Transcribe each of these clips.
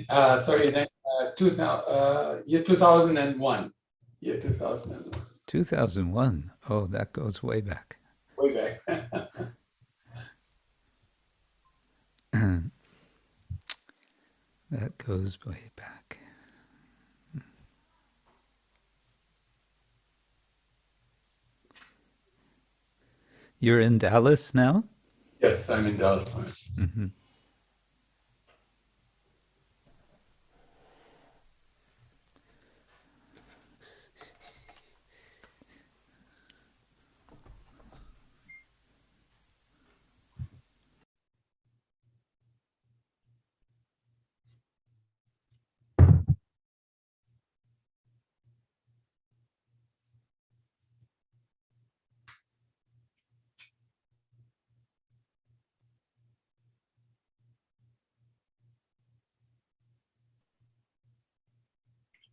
year 2001. Year 2001. 2001. Oh, that goes way back. Way back. That goes way back. You're in Dallas now? Yes, I'm in Dallas. Mm-hmm.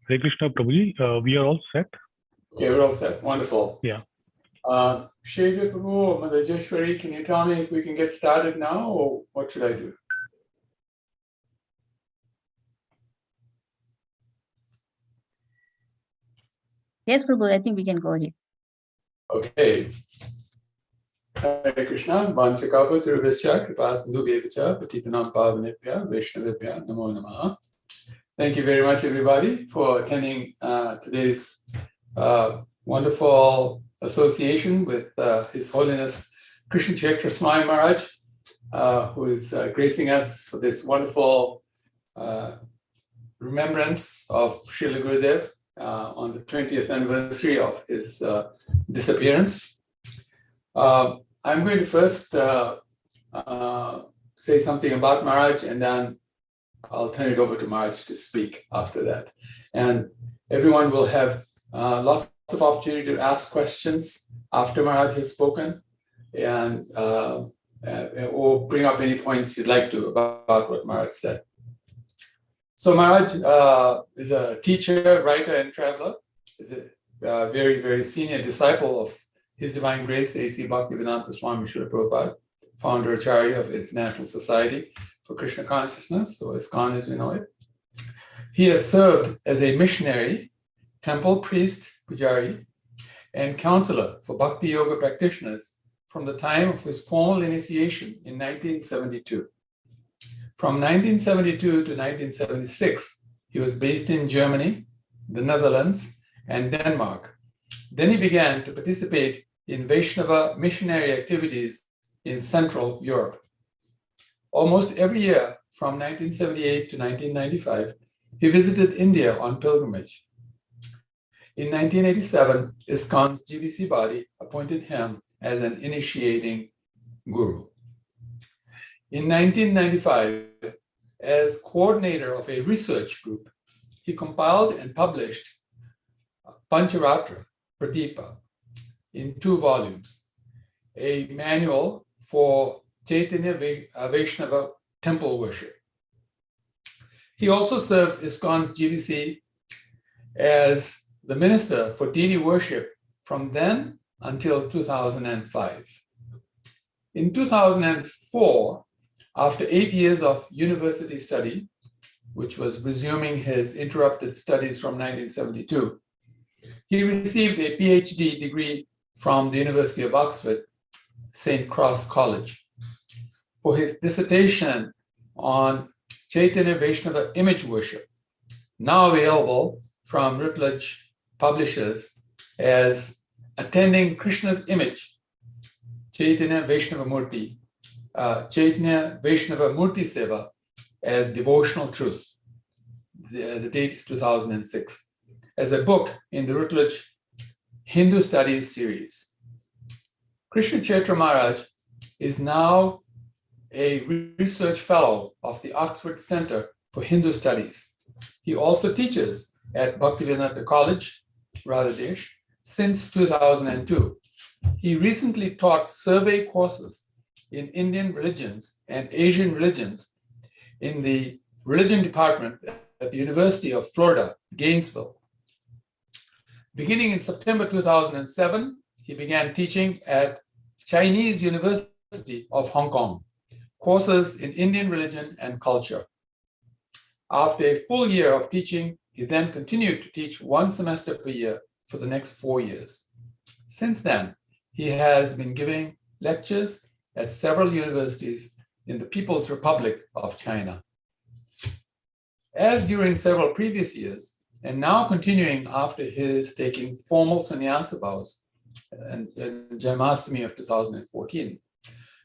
Hare Krishna, Prabhuji. We are all set. Okay, we're all set. Wonderful. Yeah. Kshetra Prabhu, Mother Jeshwari, can you tell me if we can get started now, or what should I do? Yes, Prabhu, I think we can go ahead. Okay. Hare Krishna, Vanchakapa Tiruvasya, Kripasindu Bhevacha, Patitanam Pavanebhya, Vaishnavibhya, Namo Namaha. Thank you very much, everybody, for attending today's wonderful association with His Holiness Krishna Kshetra Swami Maharaj, who is gracing us for this wonderful remembrance of Srila Gurudev on the 20th anniversary of his disappearance. I'm going to first say something about Maharaj, and then I'll turn it over to Maharaj to speak after that. And everyone will have lots of opportunity to ask questions after Maharaj has spoken, and or bring up any points you'd like to about what Maharaj said. So Maharaj is a teacher, writer, and traveler. Is a very, very senior disciple of His Divine Grace, A.C. Bhaktivedanta Swami Srila Prabhupada, founder Acharya of International Society for Krishna Consciousness, or ISKCON as we know it. He has served as a missionary, temple priest, pujari, and counselor for Bhakti Yoga practitioners from the time of his formal initiation in 1972. From 1972 to 1976, he was based in Germany, the Netherlands, and Denmark. Then he began to participate in Vaishnava missionary activities in Central Europe. Almost every year from 1978 to 1995, he visited India on pilgrimage. In 1987, ISKCON's GBC body appointed him as an initiating guru. In 1995, as coordinator of a research group, he compiled and published Pancharatra Pradipa in 2 volumes, a manual for Chaitanya Vaishnava temple worship. He also served ISKCON's GBC as the minister for deity worship from then until 2005. In 2004, after 8 years of university study, which was resuming his interrupted studies from 1972, he received a PhD degree from the University of Oxford, St. Cross College, for his dissertation on Chaitanya Vaishnava image worship, now available from Routledge Publishers as Attending Krishna's Image, Chaitanya Vaishnava Murti, Chaitanya Vaishnava Murti Seva as Devotional Truth. The date is 2006, as a book in the Routledge Hindu Studies series. Krishna Kshetra Maharaj is now a research fellow of the Oxford Center for Hindu Studies. He also teaches at Bhaktivedanta College, Radhadesh, since 2002. He recently taught survey courses in Indian religions and Asian religions in the religion department at the University of Florida, Gainesville. Beginning in September 2007, he began teaching at Chinese University of Hong Kong, courses in Indian religion and culture. After a full year of teaching, he then continued to teach one semester per year for the next 4 years. Since then, he has been giving lectures at several universities in the People's Republic of China. As during several previous years, and now continuing after his taking formal sannyasa vows in Janmashtami of 2014,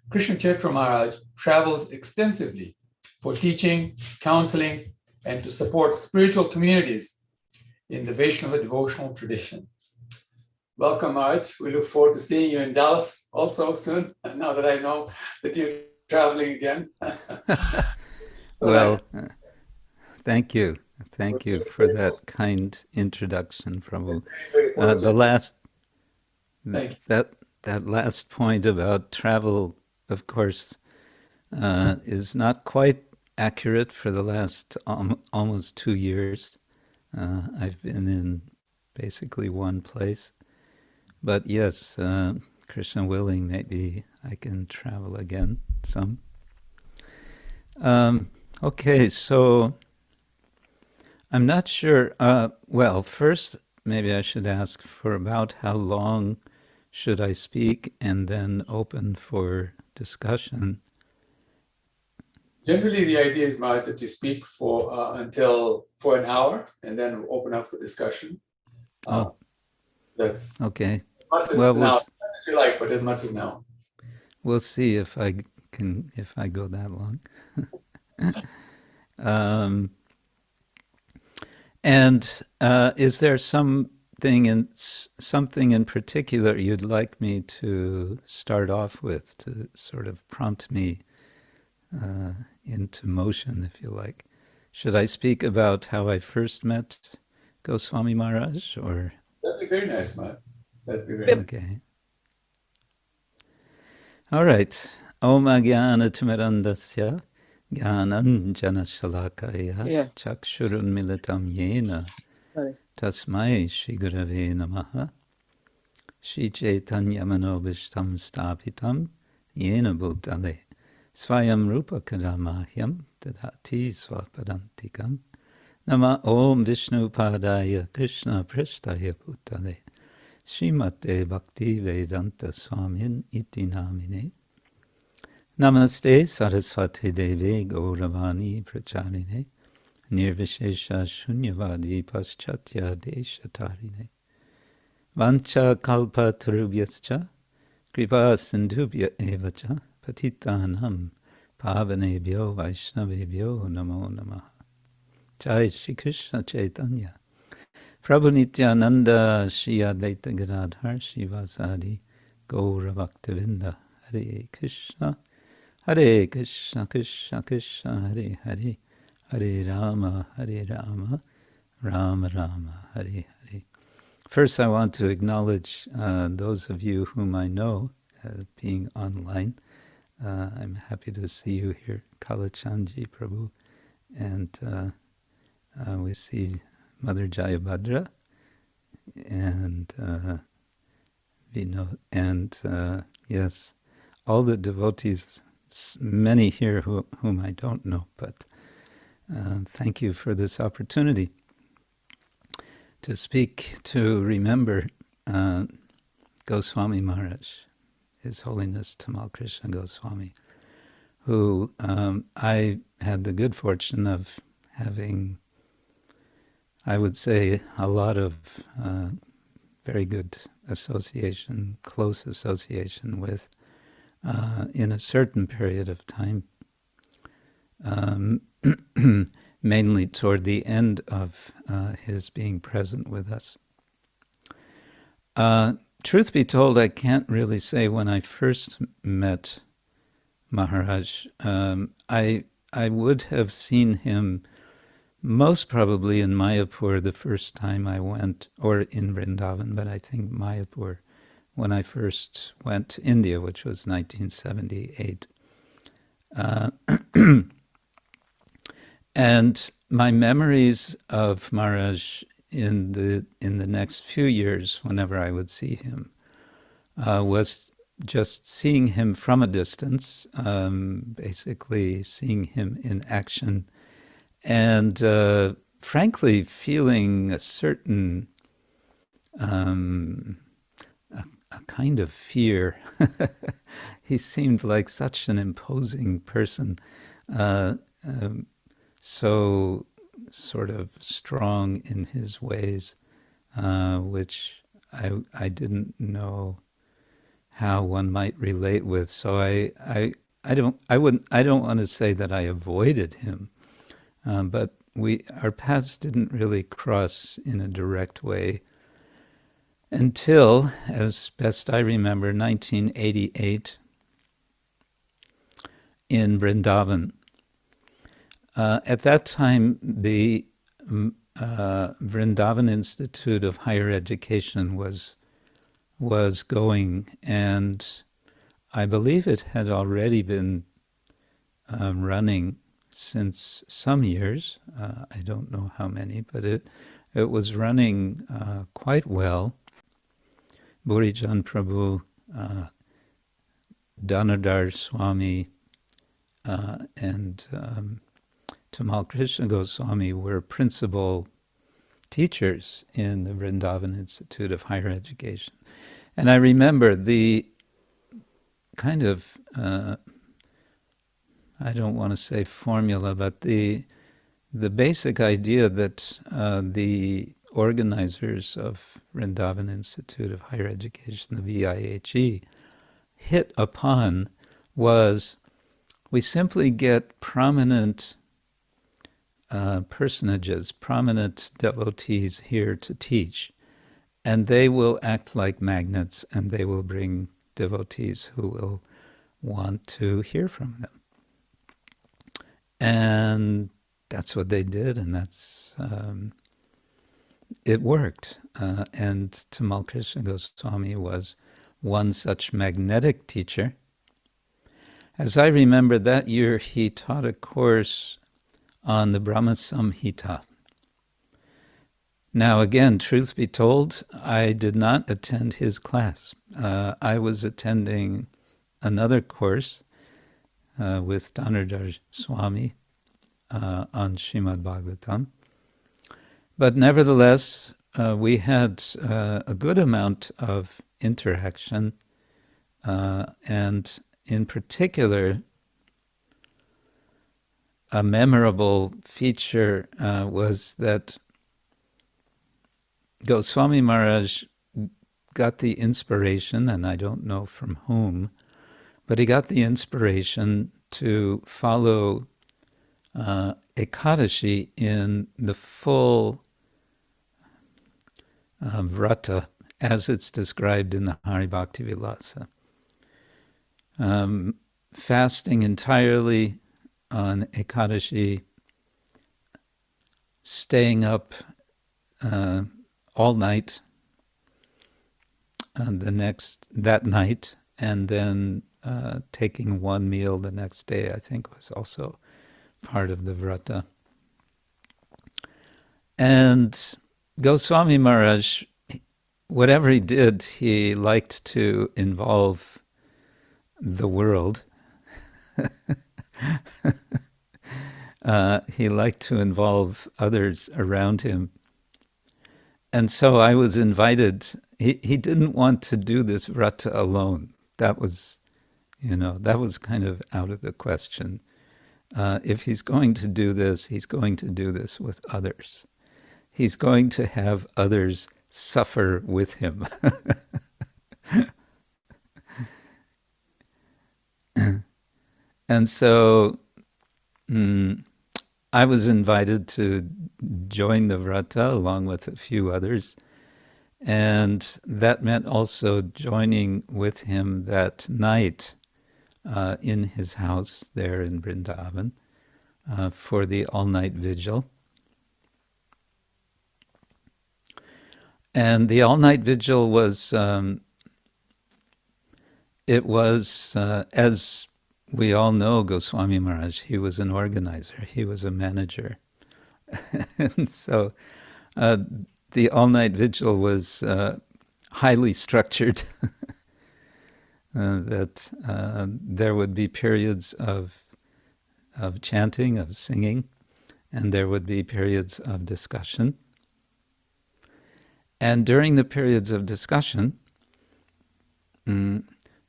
Krishna Kshetra Maharaj travels extensively for teaching, counseling, and to support spiritual communities in the Vaishnava devotional tradition. Welcome, Maharaj. We look forward to seeing you in Dallas also soon, now that I know that you're traveling again. Well, thank you. Thank you for that kind introduction, Prabhu. That last point about travel, of course, is not quite accurate for the last almost 2 years. I've been in basically one place. But yes, Krishna willing, maybe I can travel again some. Okay, so I'm not sure. Well, first, maybe I should ask for about how long should I speak, and then open for discussion. Generally, the idea is, Maharaj, that you speak for an hour, and then open up for discussion. That's okay. As much as now, if you like, but as much as now. We'll see if I go that long. And is there something in particular you'd like me to start off with to sort of prompt me into motion, if you like? Should I speak about how I first met Goswami Maharaj, or? That'd be very nice, Maharaj. That'd be very nice. Okay. All right. Om Agyana Timirandasya Jnananjana Shalakaya Chakshurun Militam Yena Tasmai Shri Gurave Namaha Shri Chaitanya Manobishtam Stapitam Yena Bhutale Svayam Rupa Kadamahyam Tadati Swapadantikam Nama Om Vishnu Padaya Krishna Prishtaya Bhutale Srimate Bhakti Vedanta Swamin Iti Namine Namaste Saraswati Devi Gauravani Pracharine Nirvishesha Shunyavadi Paschatya Deshatarine Vancha Kalpa Tarubhyascha Kripa Sindhubhya Evacha Patitanam Pavanebhyo Vaishnavebhyo Namo Namaha. Jai Shri Krishna Chaitanya Prabhu Nityananda Shri Advaita Gadadhar Shivasadi Gaura Bhaktavinda Hare Krishna Krishna Krishna Hare Hare Hare Rama Rama Rama Hare Hare. First, I want to acknowledge those of you whom I know being online. I'm happy to see you here, Kalachandji Prabhu, and we see Mother Jayabhadra and Vinod, and yes, all the devotees, many here whom I don't know, but thank you for this opportunity to speak, to remember Goswami Maharaj, His Holiness Tamal Krishna Goswami, who I had the good fortune of having, I would say, a lot of very good association, close association with in a certain period of time, mainly toward the end of his being present with us. Truth be told, I can't really say when I first met Maharaj. I would have seen him most probably in Mayapur the first time I went, or in Vrindavan, but I think Mayapur when I first went to India, which was 1978. And my memories of Maharaj in the next few years, whenever I would see him, was just seeing him from a distance, basically seeing him in action, and frankly feeling a certain a kind of fear. He seemed like such an imposing person, so sort of strong in his ways, which I didn't know how one might relate with. So I don't want to say that I avoided him, but our paths didn't really cross in a direct way until, as best I remember, 1988 in Vrindavan. At that time, the Vrindavan Institute of Higher Education was going, and I believe it had already been running since some years. I don't know how many, but it was running quite well. Burijan Prabhu, Danadar Swami, and Tamal Krishna Goswami were principal teachers in the Vrindavan Institute of Higher Education. And I remember the kind of, I don't want to say formula, but the basic idea that the organizers of Vrindavan Institute of Higher Education, the VIHE, hit upon was we simply get prominent personages, prominent devotees here to teach, and they will act like magnets, and they will bring devotees who will want to hear from them. And that's what they did, and that's it worked. And Tamal Krishna Goswami was one such magnetic teacher. As I remember, that year he taught a course on the Brahma Samhita. Now again, truth be told, I did not attend his class. I was attending another course with Danadar Swami on Srimad Bhagavatam. But nevertheless, we had a good amount of interaction, and in particular, a memorable feature was that Goswami Maharaj got the inspiration, and I don't know from whom, but he got the inspiration to follow Ekadashi in the full vrata as it's described in the Hari Bhakti Vilasa. Fasting entirely on Ekadashi, staying up all night that night, and then taking one meal the next day, I think was also part of the vrata. And Goswami Maharaj, whatever he did, he liked to involve the world. He liked to involve others around him. And so I was invited. He didn't want to do this vrata alone. That was kind of out of the question. If he's going to do this, he's going to do this with others. He's going to have others suffer with him. And so I was invited to join the vrata along with a few others. And that meant also joining with him that night in his house there in Vrindavan for the all-night vigil. And the all-night vigil was, as we all know, Goswami Maharaj, he was an organizer, he was a manager. And so the all-night vigil was highly structured, that there would be periods of chanting, of singing, and there would be periods of discussion. And during the periods of discussion,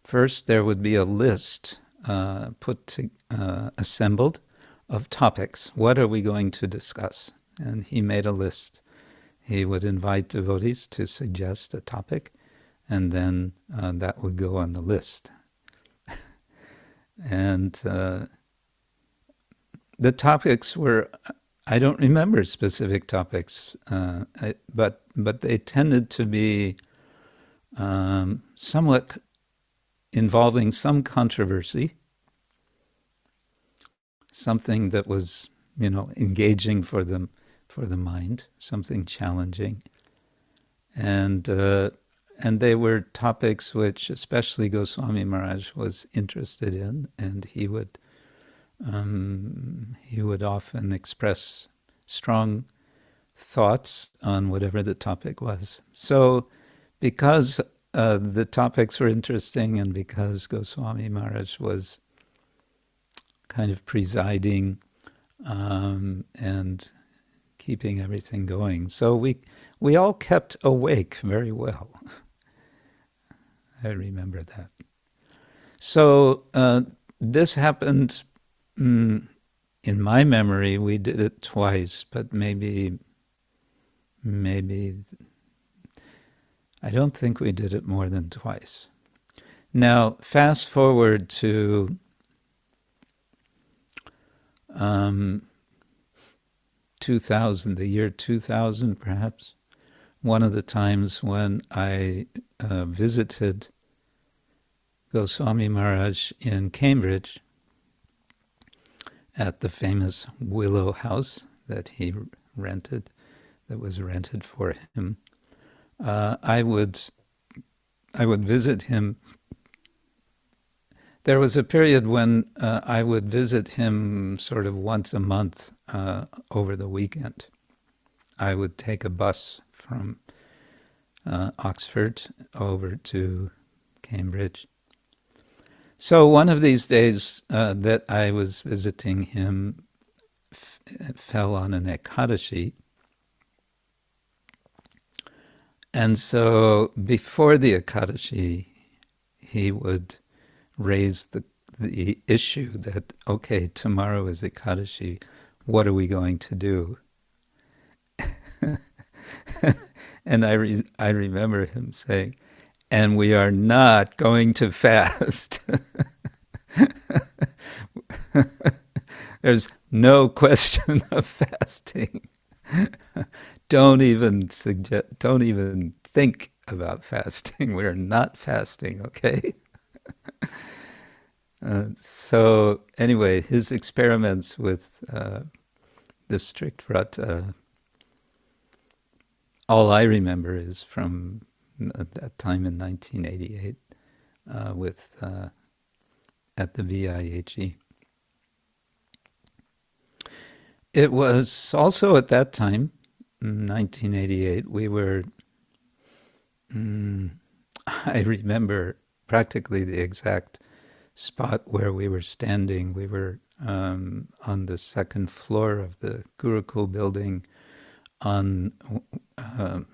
first there would be a list assembled of topics. What are we going to discuss? And he made a list. He would invite devotees to suggest a topic, and then that would go on the list. And the topics were, I don't remember specific topics, but they tended to be somewhat involving some controversy, something that was, engaging for the mind, something challenging, and they were topics which especially Goswami Maharaj was interested in, and he would often express strong thoughts on whatever the topic was. So, because the topics were interesting, and because Goswami Maharaj was kind of presiding and keeping everything going, so we all kept awake very well. I remember that. So this happened, in my memory, we did it twice, but maybe, I don't think we did it more than twice. Now, fast forward to 2000, the year 2000 perhaps, one of the times when I visited Goswami Maharaj in Cambridge at the famous Willow House that he rented, that was rented for him. I would visit him. There was a period when I would visit him sort of once a month over the weekend. I would take a bus from Oxford over to Cambridge. So one of these days that I was visiting him fell on an Ekadashi. And so before the Ekadashi, he would raise the issue that, okay, tomorrow is Ekadashi, what are we going to do? And I remember him saying, and we are not going to fast. There's no question of fasting. Don't even think about fasting. We're not fasting, okay? So anyway, his experiments with the strict vrata, all I remember is from that time in 1988 at the VIHE. It was also at that time, 1988, we were, I remember practically the exact spot where we were standing. We were on the second floor of the Gurukul building on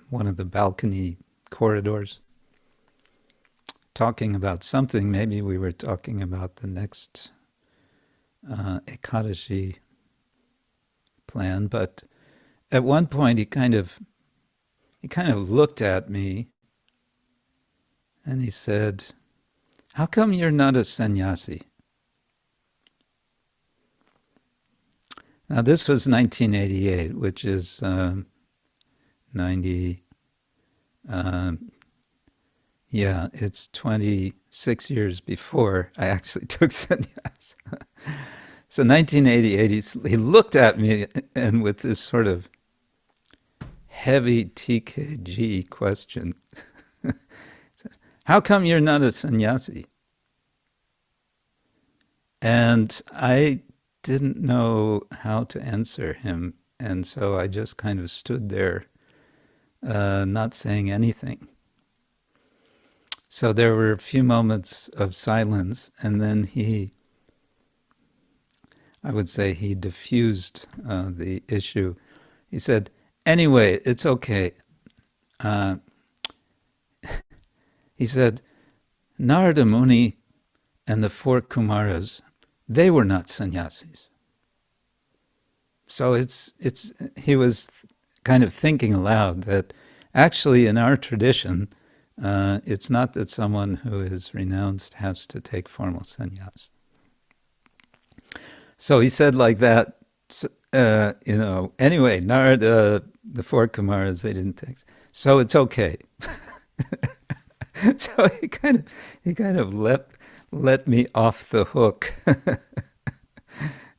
one of the balcony corridors, talking about something. Maybe we were talking about the next Ekadashi plan, but at one point he kind of looked at me and he said, "How come you're not a sannyasi?" Now this was 1988, which is 90. It's 26 years before I actually took sannyas. So 1988, he looked at me and with this sort of heavy TKG question, "How come you're not a sannyasi?" And I didn't know how to answer him, and so I just kind of stood there, not saying anything. So there were a few moments of silence, and then I would say he diffused the issue. He said, anyway, it's okay. He said, Narada Muni and the 4 Kumaras, they were not sannyasis. So he was kind of thinking aloud that actually in our tradition, it's not that someone who is renounced has to take formal sannyas. So he said like that, anyway, Narada, the 4 Kumaras, they didn't take. So it's okay. So he kind of let me off the hook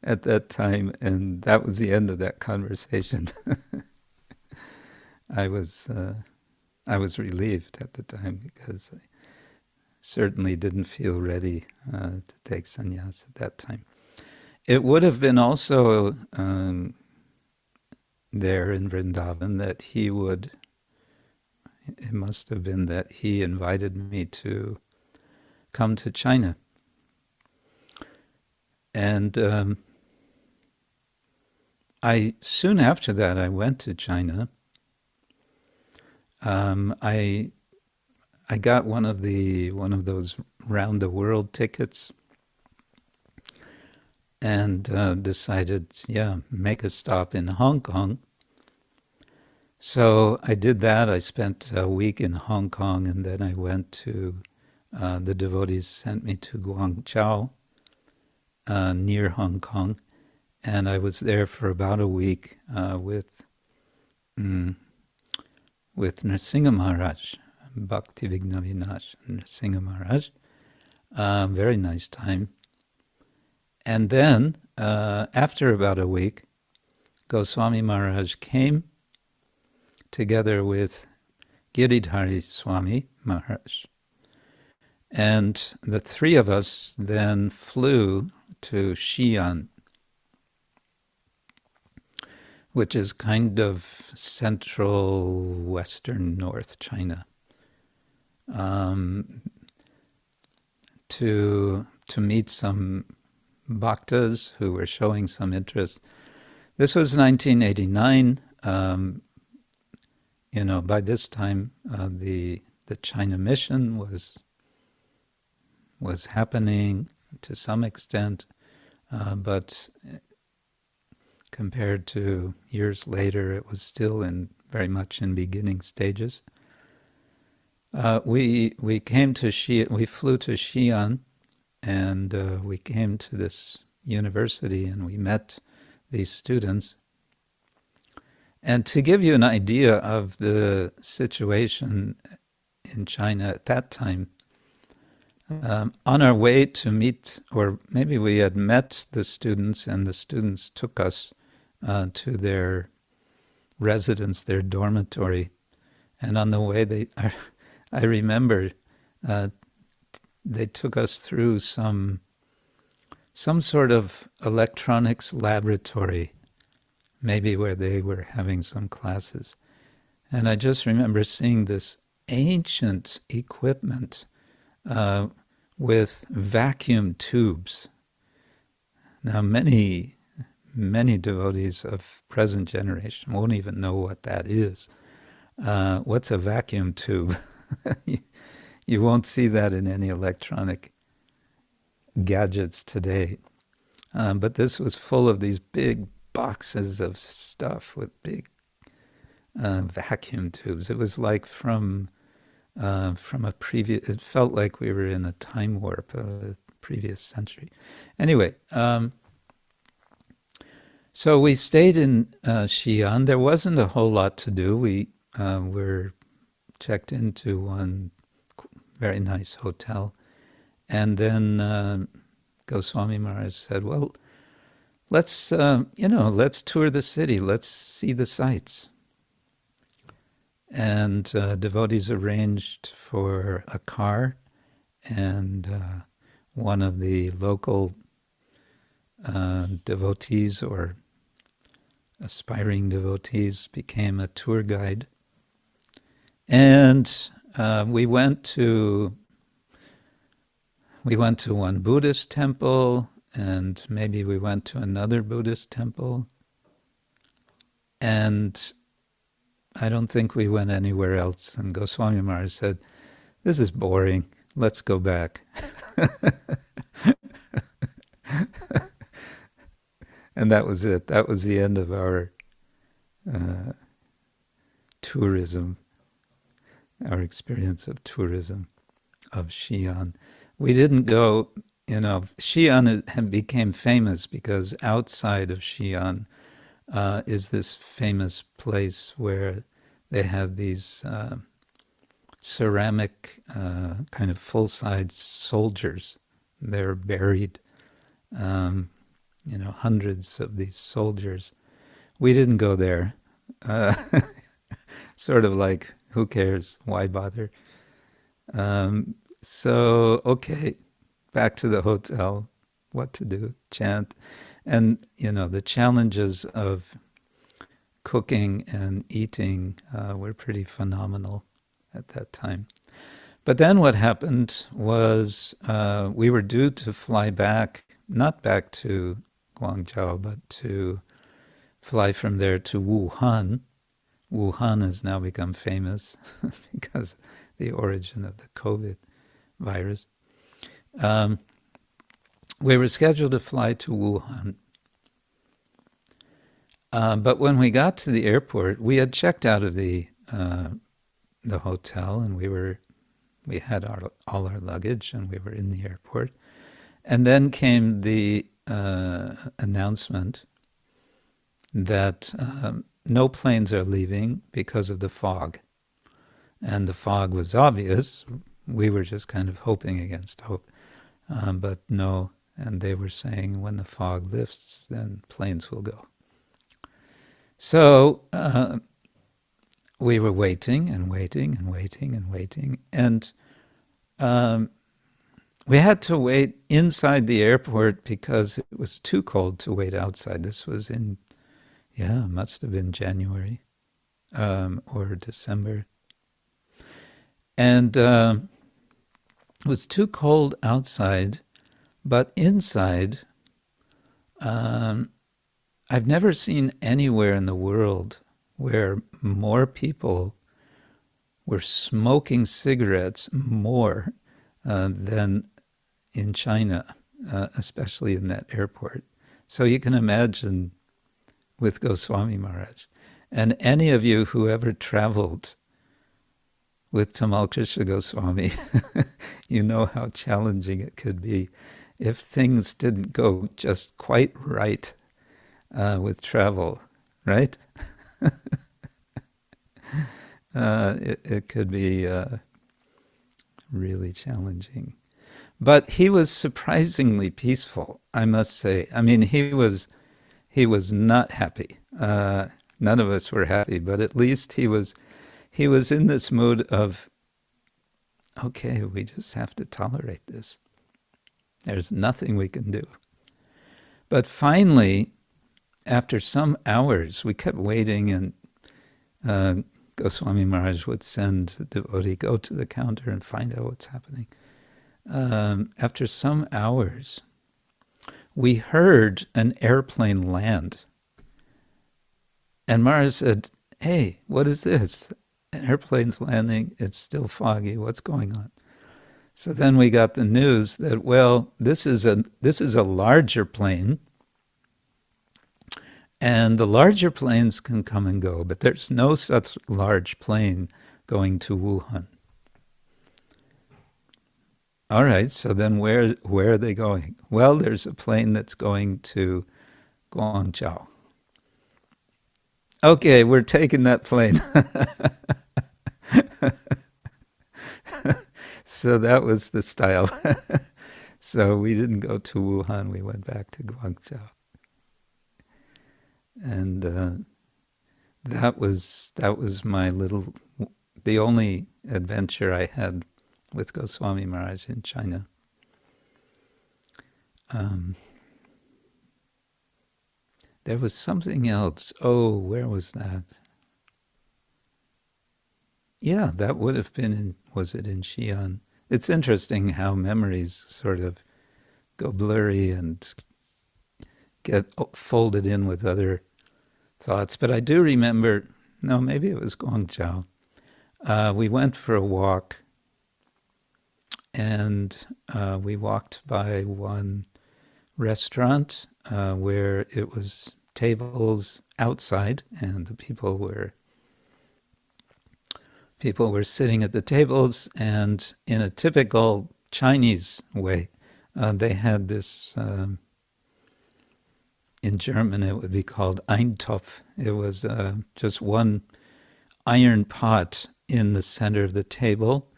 at that time, and that was the end of that conversation. I was relieved at the time because I certainly didn't feel ready to take sannyas at that time. It would have been also there in Vrindavan that it must have been that he invited me to come to China. And soon after that, I went to China. I got one of those round the world tickets, and decided, make a stop in Hong Kong. So I did that. I spent a week in Hong Kong, and then I went to, the devotees sent me to Guangzhou, near Hong Kong, and I was there for about a week with Nrsimha Maharaj, Bhakti Vignavinash Nrsimha Maharaj. Very nice time. And then, after about a week, Goswami Maharaj came together with Giridhari Swami Maharaj. And the 3 of us then flew to Xi'an, which is kind of central western North China, to meet some bhaktas who were showing some interest. This was 1989. By this time, the China mission was happening to some extent, but compared to years later, it was still very much in beginning stages. We flew to Xi'an, and we came to this university, and we met these students. And to give you an idea of the situation in China at that time, on our way to meet, or maybe we had met the students, and the students took us to their residence, their dormitory. And on the way, I remember they took us through some sort of electronics laboratory, maybe where they were having some classes. And I just remember seeing this ancient equipment with vacuum tubes. Now, many devotees of present generation won't even know what that is. What's a vacuum tube? You won't see that in any electronic gadgets today. But this was full of these big boxes of stuff with big vacuum tubes. It was like from a previous, it felt like we were in a time warp of a previous century. Anyway, so we stayed in Xi'an. There wasn't a whole lot to do. We were checked into one very nice hotel. And then Goswami Maharaj said, well, let's tour the city. Let's see the sights. And devotees arranged for a car, and one of the local devotees or aspiring devotees became a tour guide. And we went to one Buddhist temple, and maybe we went to another Buddhist temple, and I don't think we went anywhere else. And Goswami Maharaj said, "This is boring. Let's go back." And that was it. That was the end of our tourism, our experience of tourism of Xi'an. We didn't go, Xi'an became famous because outside of Xi'an is this famous place where they have these ceramic kind of full-size soldiers. They're buried, hundreds of these soldiers. We didn't go there. Sort of like, who cares? Why bother? Okay, back to the hotel. What to do? Chant. And, the challenges of cooking and eating were pretty phenomenal at that time. But then what happened was we were due to fly back, not back to Guangzhou, but to fly from there to Wuhan. Wuhan has now become famous because the origin of the COVID virus. We were scheduled to fly to Wuhan. But when we got to the airport, we had checked out of the hotel, and we had all our luggage, and we were in the airport. And then came the announcement that no planes are leaving because of the fog. And the fog was obvious. We were just kind of hoping against hope. But no, and they were saying when the fog lifts, then planes will go. So we were waiting and waiting and waiting and waiting. And we had to wait inside the airport because it was too cold to wait outside. This was must have been January or December. And it was too cold outside, but inside, I've never seen anywhere in the world where more people were smoking cigarettes more than in China, especially in that airport. So you can imagine with Goswami Maharaj. And any of you who ever traveled with Tamal Krishna Goswami, you know how challenging it could be if things didn't go just quite right with travel, right? It could be really challenging. But he was surprisingly peaceful, I must say. I mean, he was not happy. None of us were happy, but at least he was in this mood of, okay, we just have to tolerate this. There's nothing we can do. But finally, after some hours, we kept waiting, and Goswami Maharaj would send the devotee, go to the counter and find out what's happening. After some hours, we heard an airplane land. And Maharaj said, "Hey, what is this? An airplane's landing, it's still foggy, what's going on?" So then we got the news that, well, this is a larger plane, and the larger planes can come and go, but there's no such large plane going to Wuhan. All right, so then where are they going? Well, there's a plane that's going to Guangzhou. Okay, we're taking that plane. So that was the style. So we didn't go to Wuhan, we went back to Guangzhou. And that was the only adventure I had with Goswami Maharaj in China. There was something else. Oh, where was that? Yeah, that would have been was it in Xi'an? It's interesting how memories sort of go blurry and get folded in with other thoughts. But I do remember, no, maybe it was Guangzhou. We went for a walk, and we walked by one restaurant where it was tables outside, and the people were sitting at the tables, and in a typical Chinese way, they had this, in German it would be called Eintopf. It was just one iron pot in the center of the table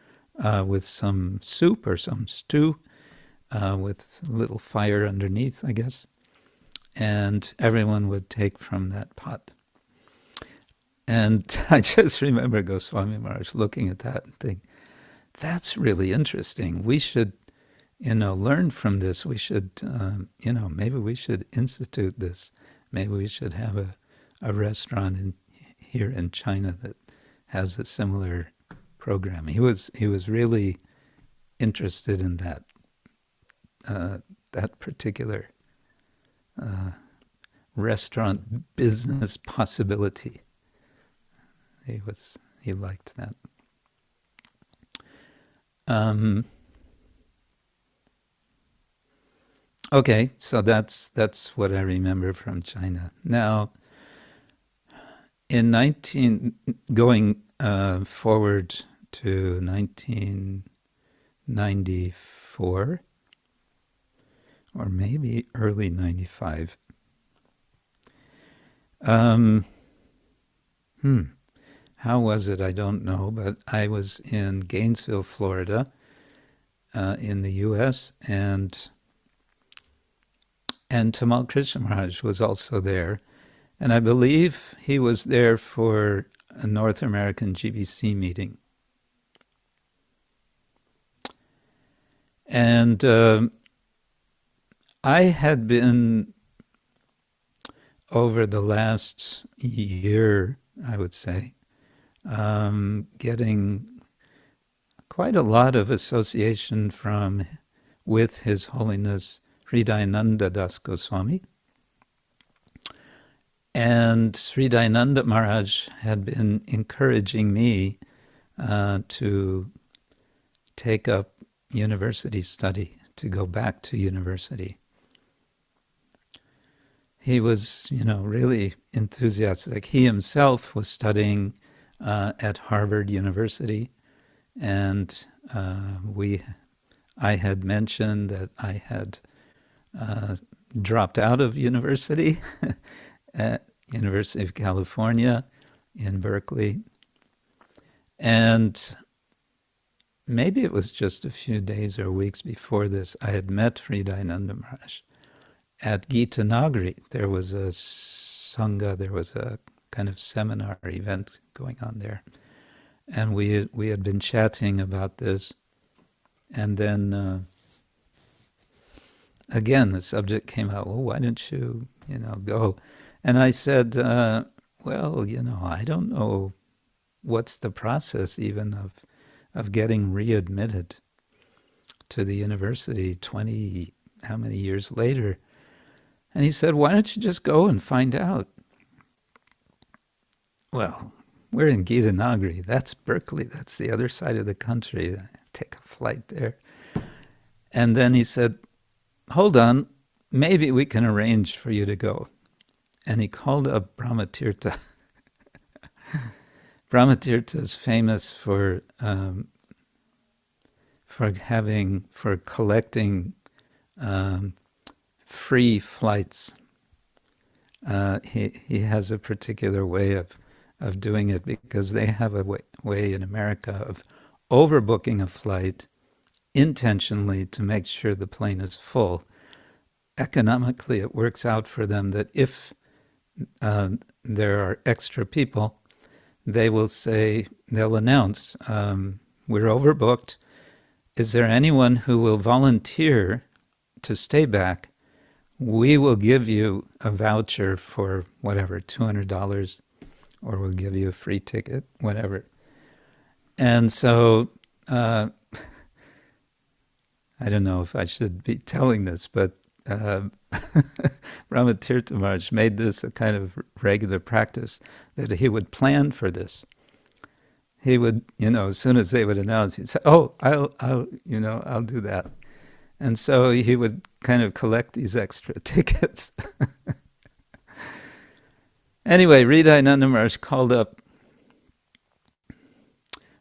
with some soup or some stew with a little fire underneath, I guess. And everyone would take from that pot. And I just remember Goswami Maharaj looking at that and thinking, that's really interesting. We should, learn from this. We should, maybe we should institute this. Maybe we should have a restaurant here in China that has a similar program. He was really interested in that particular restaurant business possibility. He liked that. Okay, so that's what I remember from China. Now, going forward to 1994, or maybe early 95. How was it? I don't know, but I was in Gainesville, Florida, in the U.S., and Tamal Krishna Maharaj was also there. And I believe he was there for a North American GBC meeting. And I had been, over the last year, I would say, getting quite a lot of association with His Holiness Hridayananda Das Goswami. And Hridayananda Maharaj had been encouraging me to take up university study, to go back to university. He was, really enthusiastic. He himself was studying at Harvard University, and I had mentioned that I had dropped out of university at University of California in Berkeley, and maybe it was just a few days or weeks before this, I had met Hridayananda Maharaj at Gita Nagari. There was a sangha, there was a kind of seminar event going on there, and we had been chatting about this, and then again the subject came out. Well, why don't you go? And I said, well, I don't know what's the process even of getting readmitted to the university 20 how many years later. And he said, why don't you just go and find out? Well, we're in Gita Nagari. That's Berkeley. That's the other side of the country. Take a flight there. And then he said, hold on, maybe we can arrange for you to go. And he called up Brahmatirtha. Brahmatirtha is famous for collecting free flights. He has a particular way of doing it, because they have a way in America of overbooking a flight intentionally to make sure the plane is full. Economically, it works out for them that if there are extra people, they'll announce, we're overbooked. Is there anyone who will volunteer to stay back? We will give you a voucher for whatever, $200, or we'll give you a free ticket, whatever. And so I don't know if I should be telling this, but Brahmatirtha Maharaj made this a kind of regular practice that he would plan for this. He would, as soon as they would announce, he'd say, "Oh, I'll do that." And so he would kind of collect these extra tickets. Anyway, Hridayananda Maharaj called up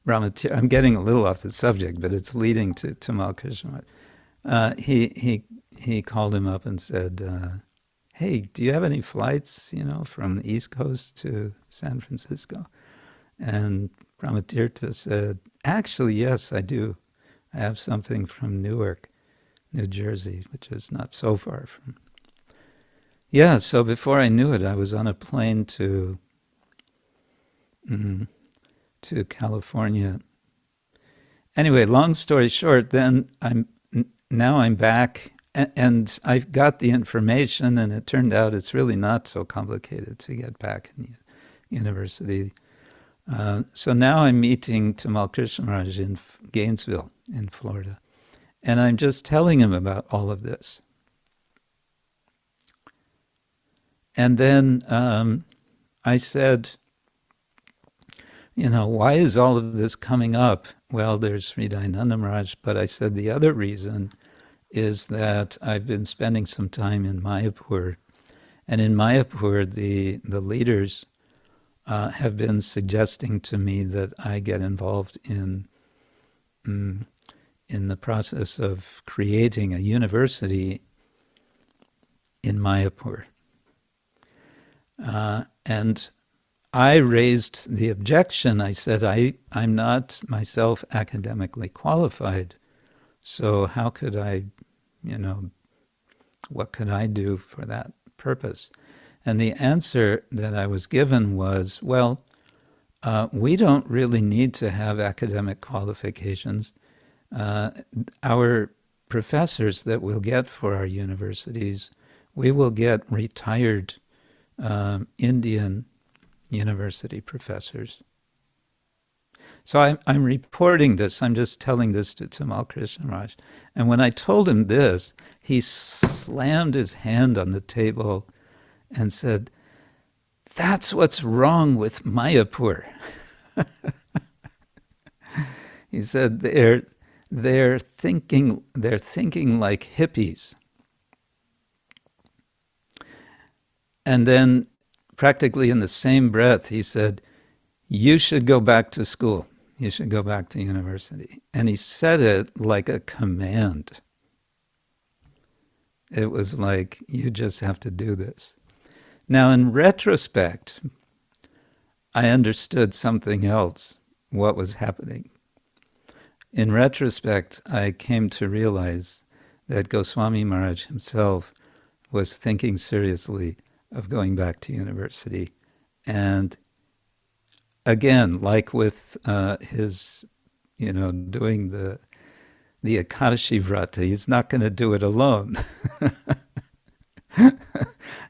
Brahmatirtha. I'm getting a little off the subject, but it's leading to Tamal Krishna. He called him up and said, "Hey, do you have any flights, from the East Coast to San Francisco?" And Brahmatirtha said, "Actually, yes, I do. I have something from Newark, New Jersey, which is not so far from." Yeah, so before I knew it, I was on a plane to California. Anyway, long story short, then I'm back, and I've got the information, and it turned out it's really not so complicated to get back in the university. So now I'm meeting Tamal Krishna Maharaj in Gainesville, in Florida, and I'm just telling him about all of this. And then I said, why is all of this coming up? Well, there's Hridayananda Maharaj, but I said the other reason is that I've been spending some time in Mayapur. And in Mayapur, the leaders have been suggesting to me that I get involved in the process of creating a university in Mayapur. And I raised the objection. I said, I'm not myself academically qualified, so how could I, what could I do for that purpose? And the answer that I was given was, well, we don't really need to have academic qualifications. Our professors that we'll get for our universities, we will get retired Indian university professors. So I'm reporting this. I'm just telling this to Tamal Krishna Maharaj. And when I told him this, he slammed his hand on the table and said, "That's what's wrong with Mayapur." He said they're thinking like hippies. And then practically in the same breath, he said, "You should go back to school. You should go back to university." And he said it like a command. It was like, you just have to do this. Now, in retrospect, I understood something else, what was happening. In retrospect, I came to realize that Goswami Maharaj himself was thinking seriously of going back to university. And again, like with his, doing the Ekadashi Vrata, he's not going to do it alone.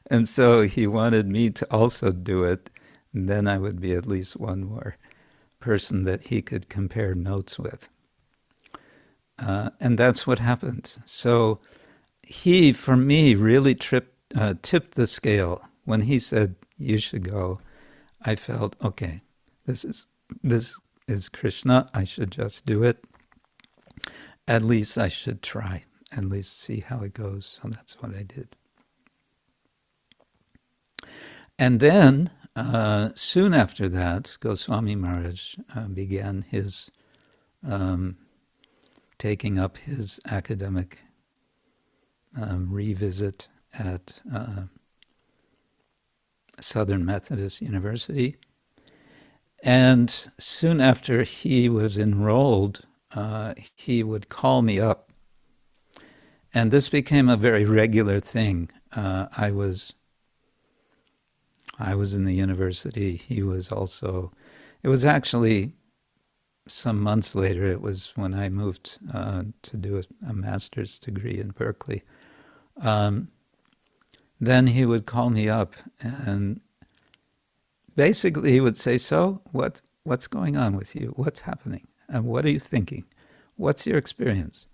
And so he wanted me to also do it, and then I would be at least one more person that he could compare notes with. And that's what happened. So he, for me, really tipped the scale. When he said, "You should go," I felt, okay, this is Krishna. I should just do it. At least I should try. At least see how it goes. So that's what I did. And then, soon after that, Goswami Maharaj began his taking up his academic revisit at Southern Methodist University. And soon after he was enrolled, he would call me up. And this became a very regular thing. I was in the university. He was also, it was actually some months later, it was when I moved to do a master's degree in Berkeley. Then he would call me up and basically he would say, "So, what's going on with you? What's happening? And what are you thinking? What's your experience?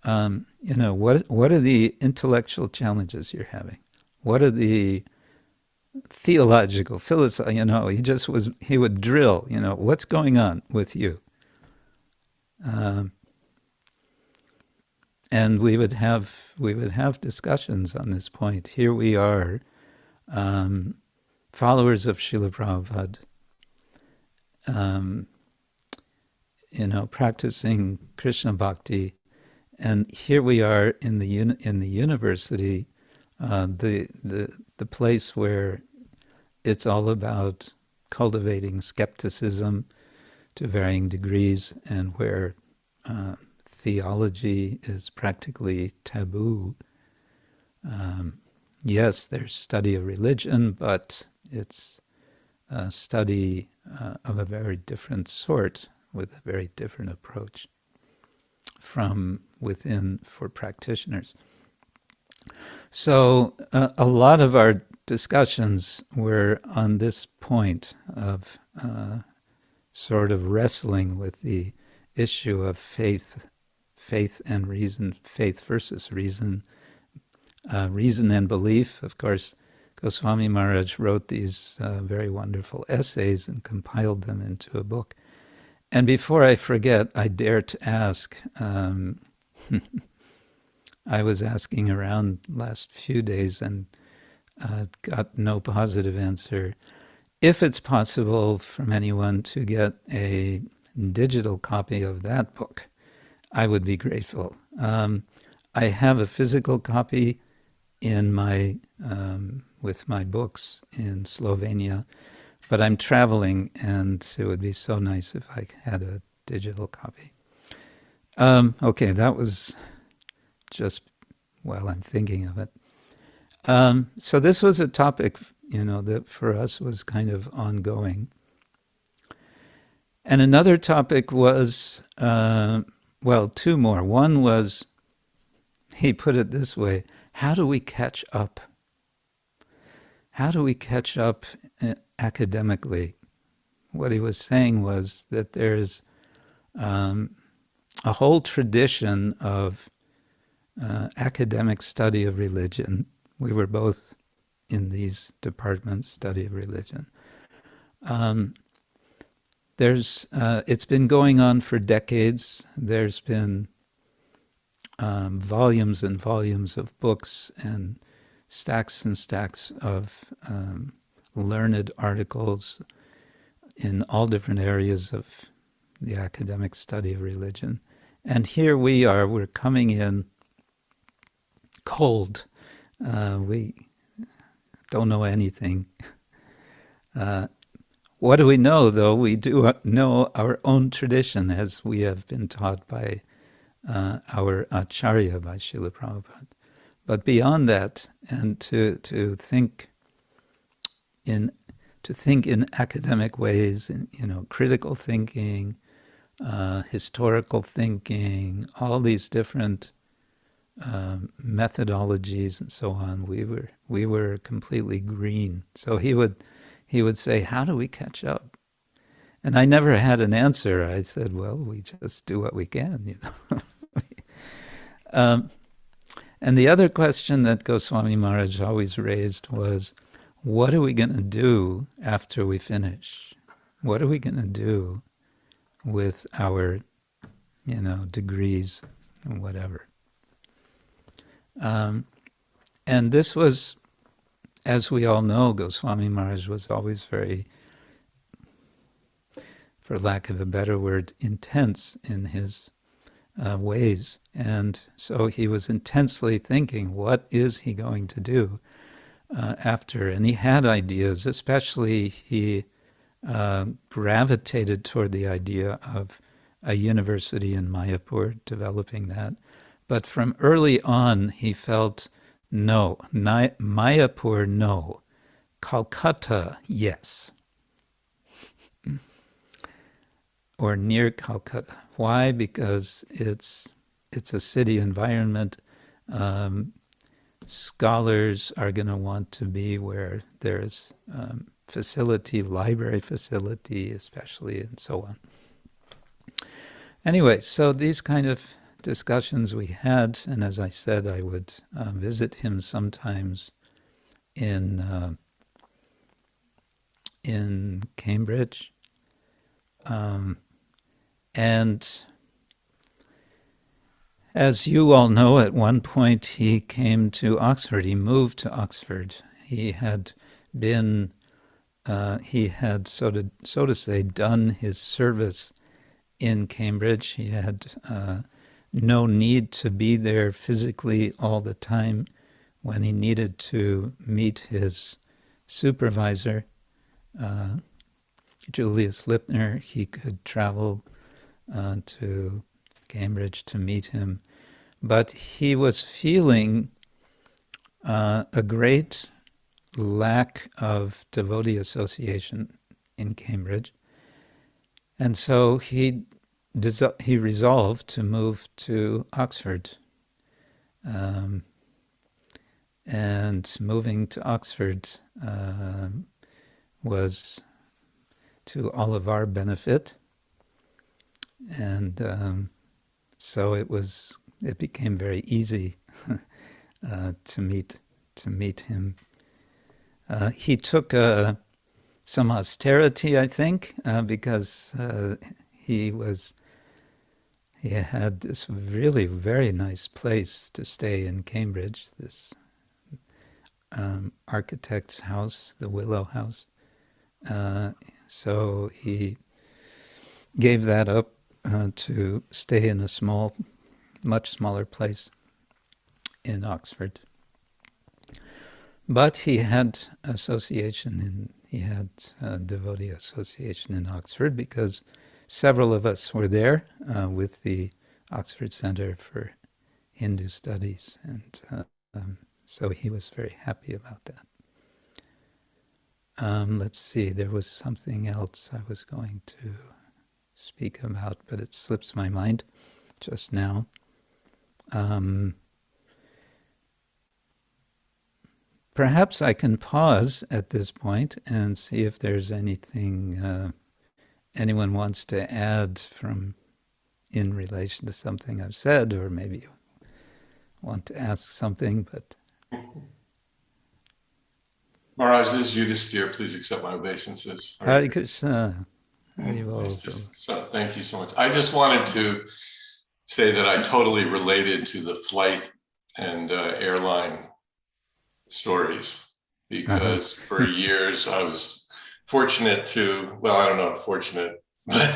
what are the intellectual challenges you're having? What are the theological, philosophical, he would drill, what's going on with you? And we would have discussions on this point. Here we are, followers of Srila Prabhupada, practicing Krishna bhakti, and here we are in the university, the place where it's all about cultivating skepticism to varying degrees, and where theology is practically taboo. Yes, there's study of religion, but it's a study of a very different sort, with a very different approach from within for practitioners. So a lot of our discussions were on this point of sort of wrestling with the issue of faith and reason, faith versus reason, reason and belief. Of course, Goswami Maharaj wrote these very wonderful essays and compiled them into a book. And before I forget, I dare to ask, I was asking around last few days and got no positive answer. If it's possible from anyone to get a digital copy of that book, I would be grateful. I have a physical copy in my with my books in Slovenia, but I'm traveling, and it would be so nice if I had a digital copy. Okay, that was just while I'm thinking of it. So this was a topic, that for us was kind of ongoing. And another topic was, two more. One was, he put it this way: how do we catch up? How do we catch up academically? What he was saying was that there's a whole tradition of academic study of religion. We were both in these departments, study of religion. It's been going on for decades. There's been volumes and volumes of books and stacks of learned articles in all different areas of the academic study of religion. And here we're coming in cold. We don't know anything. What do we know, though? We do know our own tradition, as we have been taught by our Acharya, by Srila Prabhupada. But beyond that, and to think in academic ways, critical thinking, historical thinking, all these different methodologies and so on, we were completely green. So he would say, how do we catch up? And I never had an answer. I said, well, we just do what we can, And the other question that Goswami Maharaj always raised was, what are we going to do after we finish? What are we going to do with our, degrees and whatever? And this was, as we all know, Goswami Maharaj was always very, for lack of a better word, intense in his ways. And so he was intensely thinking, what is he going to do after? And he had ideas, especially he gravitated toward the idea of a university in Mayapur, developing that. But from early on, he felt, no, Mayapur, no. Calcutta, yes. Or near Calcutta. Why? Because it's a city environment. Scholars are going to want to be where there's facility, library facility especially, and so on. Anyway, so these kind of discussions we had, and as I said, I would visit him sometimes in Cambridge, and as you all know, at one point he came to Oxford. He moved to Oxford. He had been, he had so to say, done his service in Cambridge. He had no need to be there physically all the time. When he needed to meet his supervisor, Julius Lipner, he could travel to Cambridge to meet him. But he was feeling a great lack of devotee association in Cambridge. And so he resolved to move to Oxford. And moving to Oxford was to all of our benefit. And so it became very easy to meet him. He took some austerity, I think, because he had this really very nice place to stay in Cambridge, this architect's house, the Willow House. So he gave that up to stay in a much smaller place in Oxford. But he had he had devotee association in Oxford because several of us were there with the Oxford Center for Hindu Studies, and so he was very happy about that. Let's see, there was something else I was going to speak about, but it slips my mind just now. Perhaps I can pause at this point and see if there's anything anyone wants to add in relation to something I've said, or maybe you want to ask something, but... Maharaj, this is Yudhisthira. Please accept my obeisances. Hare Krishna. Thank you so much. I just wanted to say that I totally related to the flight and airline stories, because for years I was fortunate to, well, I don't know, fortunate, but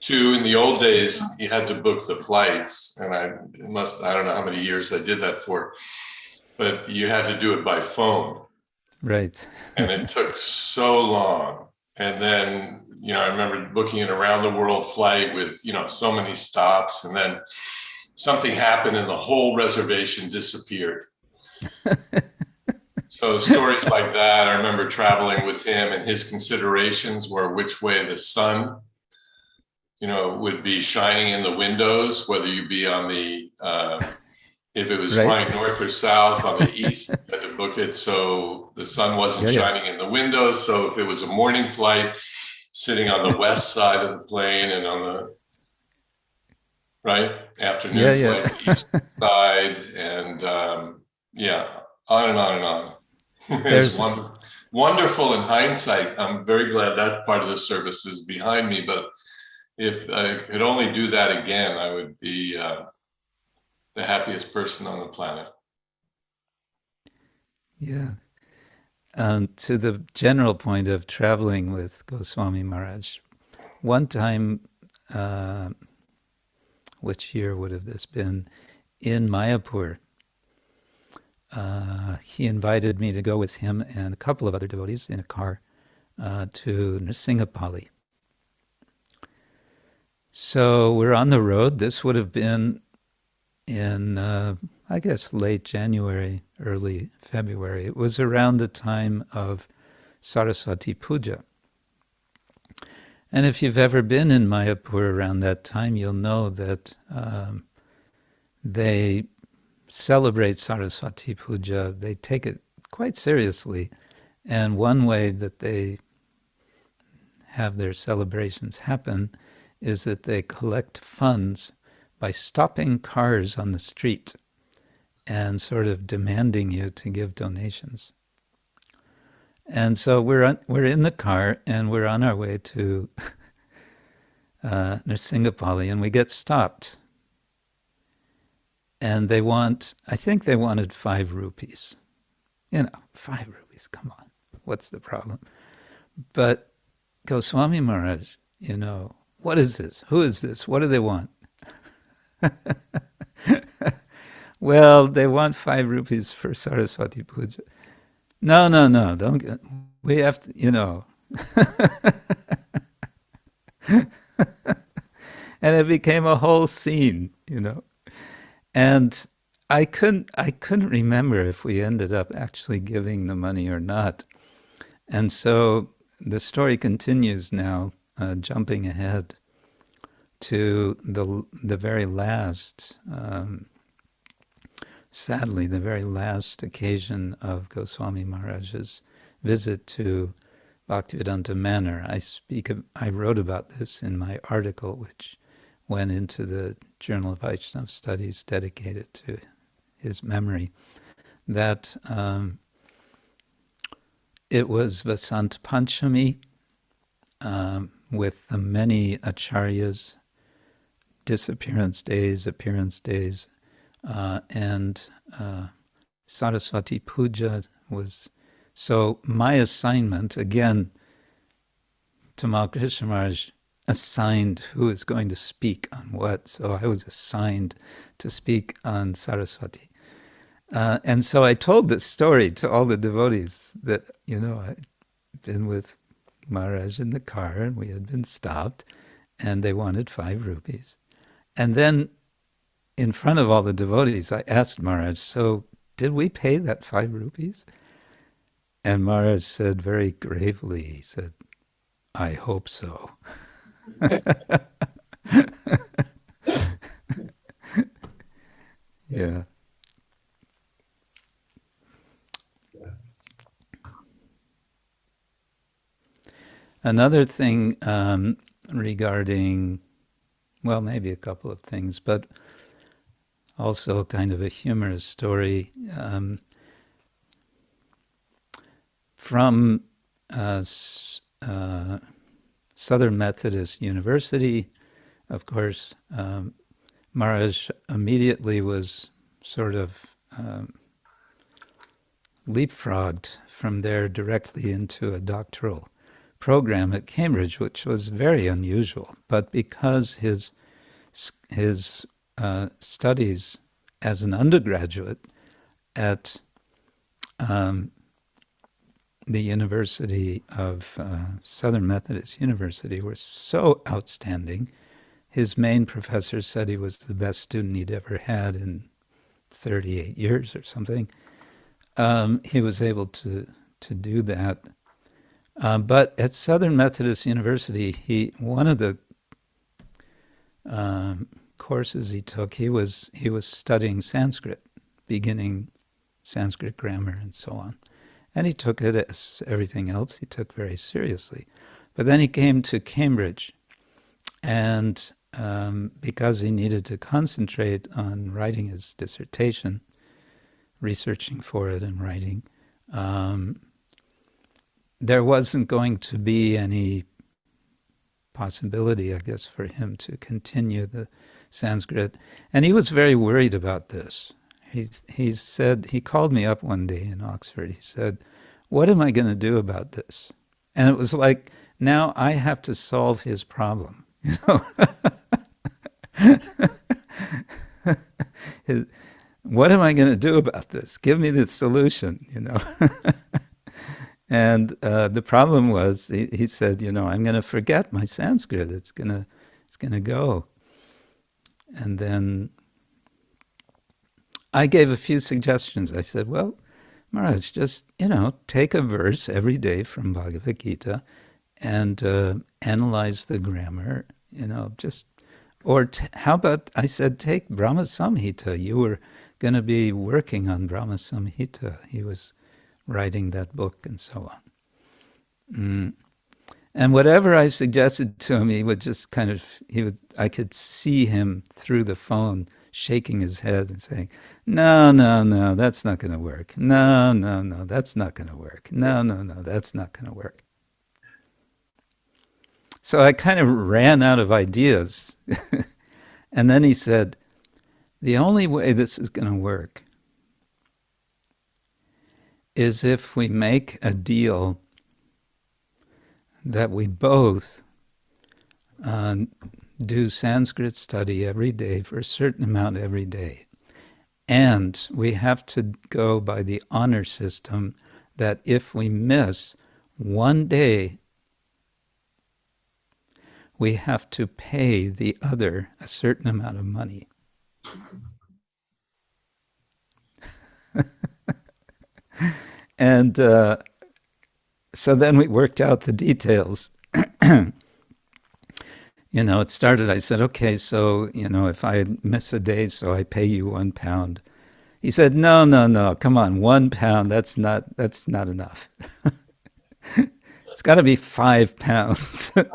in the old days, you had to book the flights, and I don't know how many years I did that for, but you had to do it by phone. Right. And it took so long. And then, I remember booking an around the world flight with, so many stops, and then something happened and the whole reservation disappeared. So stories like that, I remember traveling with him, and his considerations were which way the sun, would be shining in the windows, whether you be on the, if it was flying north or south on the east, you had to book it so the sun wasn't shining in the windows. So if it was a morning flight, sitting on the west side of the plane, and on the afternoon flight, the east side, and on and on and on. It's wonderful in hindsight. I'm very glad that part of the service is behind me, but if I could only do that again, I would be the happiest person on the planet. Yeah. To the general point of traveling with Goswami Maharaj, one time, which year would have this been, in Mayapur, he invited me to go with him and a couple of other devotees in a car to Nrsinghapalli. So we're on the road. This would have been in, I guess, late January, early February. It was around the time of Saraswati Puja. And if you've ever been in Mayapur around that time, you'll know that they celebrate Saraswati Puja. They take it quite seriously. And one way that they have their celebrations happen is that they collect funds by stopping cars on the street and sort of demanding you to give donations. And so we're in the car and we're on our way to Nrsingapali, and we get stopped. And I think they wanted 5 rupees. 5 rupees, come on, what's the problem? But Goswami Maharaj, what is this? Who is this? What do they want? Well, they want 5 rupees for Saraswati Puja. No, don't get, we have to, and it became a whole scene, And I couldn't remember if we ended up actually giving the money or not. And so the story continues now, jumping ahead to the very last, sadly, the very last occasion of Goswami Maharaj's visit to Bhaktivedanta Manor. I wrote about this in my article, which went into the Journal of Vaishnava Studies dedicated to his memory, that it was Vasant Panchami with the many acharyas, disappearance days, appearance days, and Saraswati Puja was. So my assignment, again, Tamal Krishna Maharaj assigned who is going to speak on what. So I was assigned to speak on Saraswati. And so I told this story to all the devotees that, I'd been with Maharaj in the car and we had been stopped and they wanted 5 rupees. And then in front of all the devotees, I asked Maharaj, so did we pay that 5 rupees? And Maharaj said very gravely, he said, I hope so. Yeah. Another thing regarding, well, maybe a couple of things, but also kind of a humorous story from Southern Methodist University. Of course, Maharaj immediately was sort of leapfrogged from there directly into a doctoral program at Cambridge, which was very unusual. But because his studies as an undergraduate at the University of Southern Methodist University were so outstanding, his main professor said he was the best student he'd ever had in 38 years or something. He was able to do that. But at Southern Methodist University, one of the courses he took, he was studying Sanskrit, beginning Sanskrit grammar and so on. And he took it, as everything else, he took very seriously. But then he came to Cambridge, and because he needed to concentrate on writing his dissertation, researching for it and writing, there wasn't going to be any possibility, I guess, for him to continue the Sanskrit. And he was very worried about this. He said, he called me up one day in Oxford. He said, what am I going to do about this? And it was like, now I have to solve his problem. What am I going to do about this? Give me the solution, And the problem was, he said, I'm going to forget my Sanskrit. It's going to go. And then I gave a few suggestions. I said, well, Maharaj, just, take a verse every day from Bhagavad Gita and analyze the grammar, how about, I said, take Brahma Samhita. You were going to be working on Brahma Samhita. He was writing that book and so on. And whatever I suggested to him, he would just kind of, I could see him through the phone shaking his head and saying, no, no, no, that's not going to work. No, no, no, that's not going to work. No, no, no, that's not going to work. So I kind of ran out of ideas. And then he said, the only way this is going to work is if we make a deal that we both do Sanskrit study every day for a certain amount every day. And we have to go by the honor system that if we miss one day, we have to pay the other a certain amount of money. And so then we worked out the details. It started, I said, okay, so, if I miss a day, so I pay you £1. He said, no, no, no, come on, £1, that's not enough. It's got to be £5.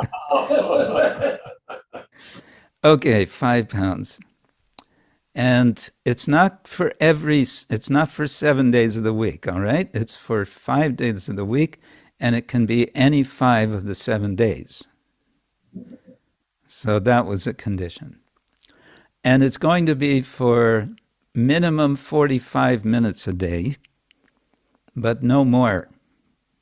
Okay, £5. And it's not for 7 days of the week, all right? It's for 5 days of the week, and it can be any 5 of the 7 days. So that was a condition. And it's going to be for minimum 45 minutes a day, but no more.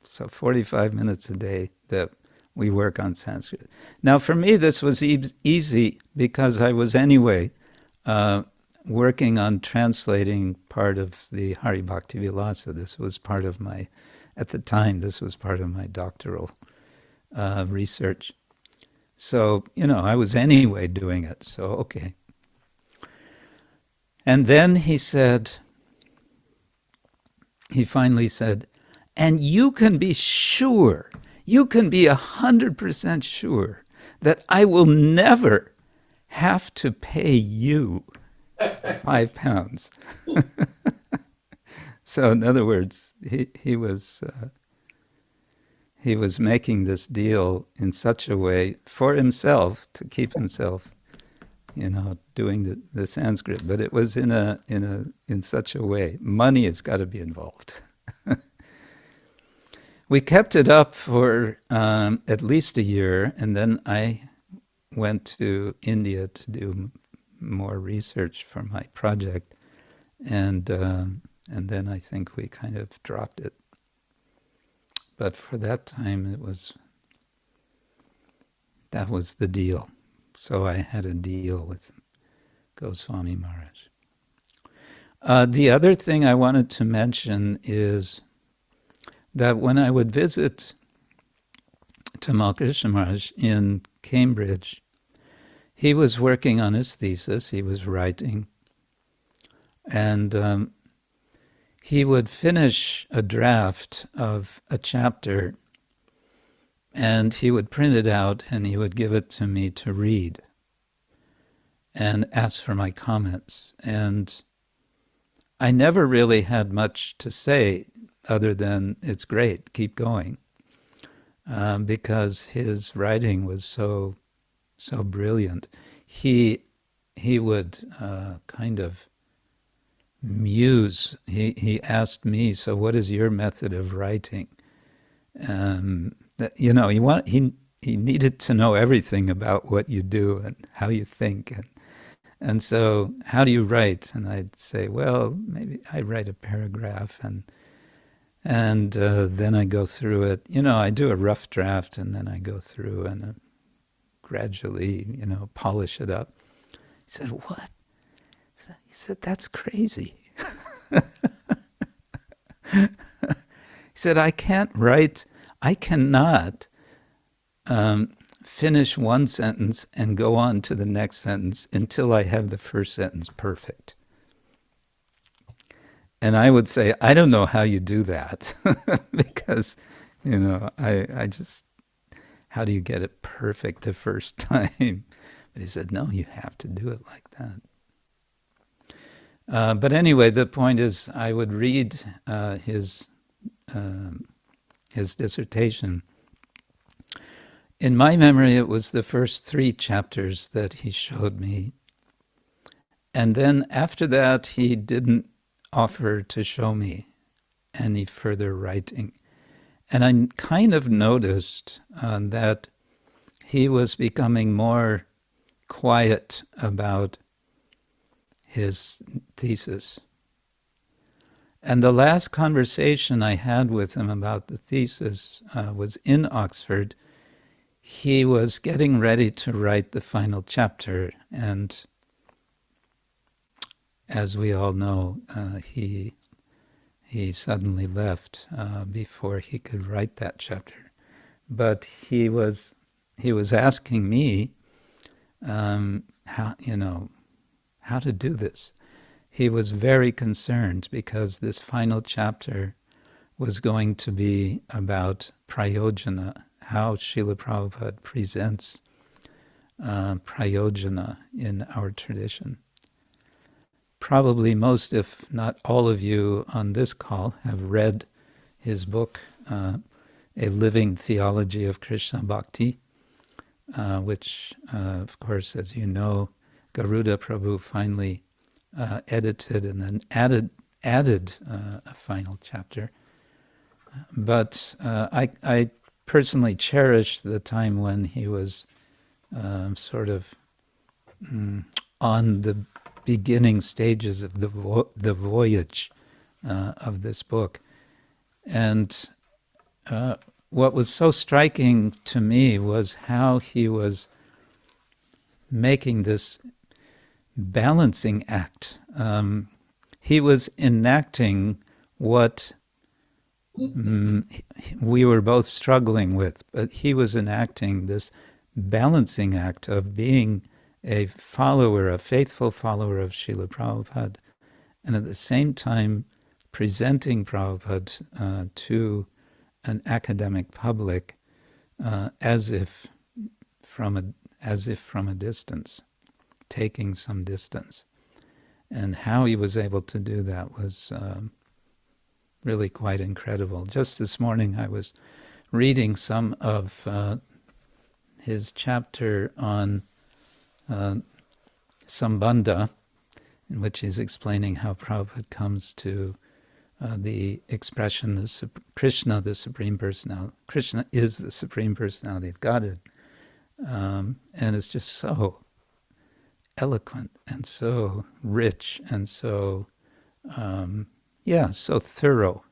So 45 minutes a day that we work on Sanskrit. Now for me this was easy because I was anyway working on translating part of the Hari Bhakti Vilasa. This was part of my, at the time, this was part of my doctoral research. So, I was anyway doing it, so okay. And then he finally said, and you can be sure, you can be 100% sure that I will never have to pay you £5. So in other words, he was making this deal in such a way for himself to keep himself, doing the Sanskrit. But it was in such a way. Money has got to be involved. We kept it up for at least a year, and then I went to India to do more research for my project, and then I think we kind of dropped it. But for that time, that was the deal. So I had a deal with Goswami Maharaj. The other thing I wanted to mention is that when I would visit Tamal Krishna Maharaj in Cambridge, he was working on his thesis, he was writing, and he would finish a draft of a chapter and he would print it out and he would give it to me to read and ask for my comments. And I never really had much to say other than, it's great, keep going, because his writing was so brilliant. He would kind of muse. He asked me, so what is your method of writing? He needed to know everything about what you do and how you think, and so how do you write? And I'd say, well, maybe I write a paragraph and then I go through it. I do a rough draft and then I go through and gradually, polish it up. He said, what? He said, that's crazy. He said, I cannot finish one sentence and go on to the next sentence until I have the first sentence perfect. And I would say, I don't know how you do that because, I just, how do you get it perfect the first time? But he said, no, you have to do it like that. But anyway, the point is, I would read his dissertation In my memory, it was the first 3 chapters that he showed me. And then after that, he didn't offer to show me any further writing. And I kind of noticed that he was becoming more quiet about his thesis. And the last conversation I had with him about the thesis was in Oxford. He was getting ready to write the final chapter, and as we all know, he suddenly left before he could write that chapter. But he was asking me how to do this. He was very concerned because this final chapter was going to be about prayojana, how Srila Prabhupada presents prayojana in our tradition. Probably most, if not all of you on this call have read his book, A Living Theology of Krishna Bhakti, which, of course, as you know, Garuda Prabhu finally edited and then added a final chapter. But I personally cherish the time when he was sort of on the beginning stages of the voyage of this book. And what was so striking to me was how he was making this balancing act. He was enacting what we were both struggling with, but he was enacting this balancing act of being a follower, a faithful follower of Srila Prabhupada, and at the same time presenting Prabhupada to an academic public as if from a distance, taking some distance. And how he was able to do that was really quite incredible. Just this morning I was reading some of his chapter on Sambandha, in which he's explaining how Prabhupada comes to the expression, Krishna, the Supreme Personality. Krishna is the Supreme Personality of Godhead. And it's just so eloquent and so rich and so, so thorough.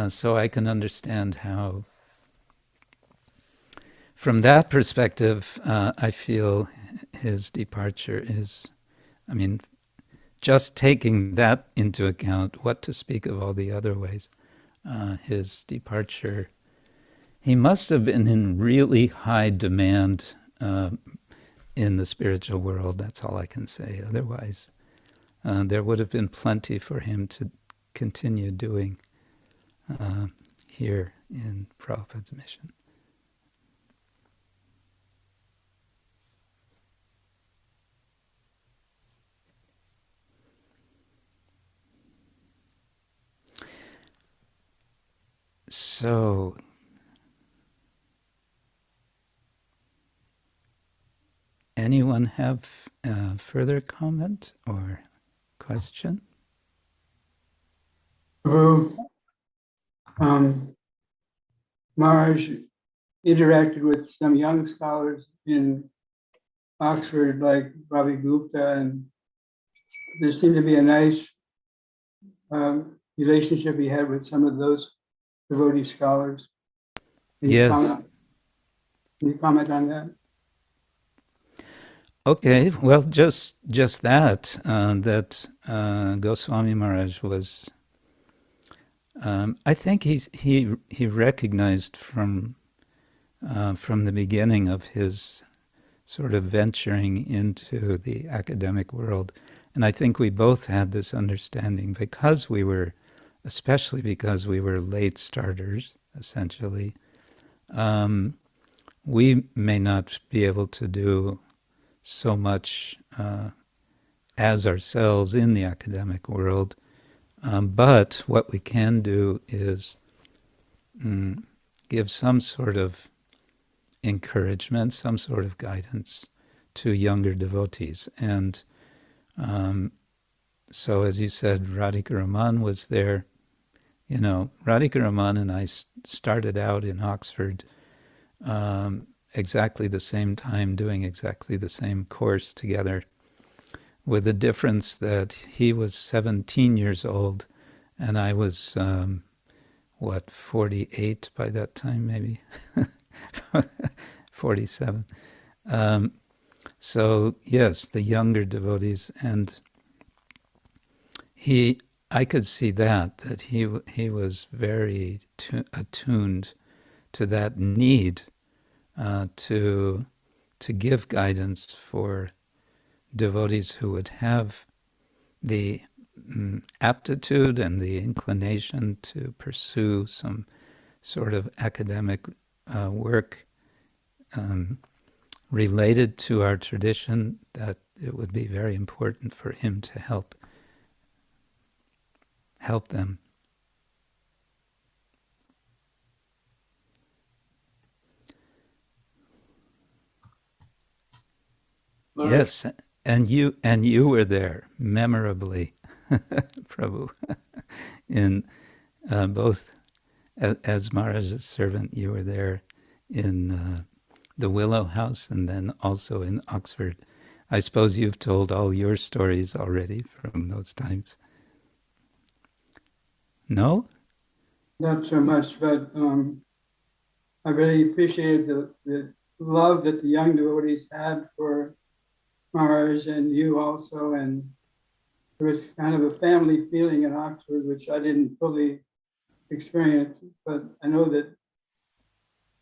So I can understand how, from that perspective, I feel his departure is, just taking that into account, what to speak of all the other ways, his departure, he must have been in really high demand in the spiritual world. That's all I can say. Otherwise, there would have been plenty for him to continue doing here in Prabhupada's mission. So, anyone have further comment or question? Maharaj interacted with some young scholars in Oxford, like Ravi Gupta, and there seemed to be a nice relationship he had with some of those devotee scholars. Can you comment on that? Okay, well, just that Goswami Maharaj was. I think he recognized from the beginning of his sort of venturing into the academic world, and I think we both had this understanding especially because we were late starters, essentially. We may not be able to do so much as ourselves in the academic world, but what we can do is give some sort of encouragement, some sort of guidance to younger devotees. And so, as you said, Radhika Raman was there. You know, Radhika Raman and I started out in Oxford exactly the same time, doing exactly the same course together, with the difference that he was 17 years old and I was, 48 by that time, maybe? 47. So, yes, the younger devotees, and I could see that he was very attuned to that need to give guidance for devotees who would have the aptitude and the inclination to pursue some sort of academic work related to our tradition, that it would be very important for him to help them. Maharaj, Yes, and you were there memorably, Prabhu, in both as Maharaja's servant. You were there in the Willow House and then also in Oxford. I suppose you've told all your stories already from those times. No? Not so much, but I really appreciated the love that the young devotees had for Maharaj and you also. And there was kind of a family feeling in Oxford, which I didn't fully experience, but I know that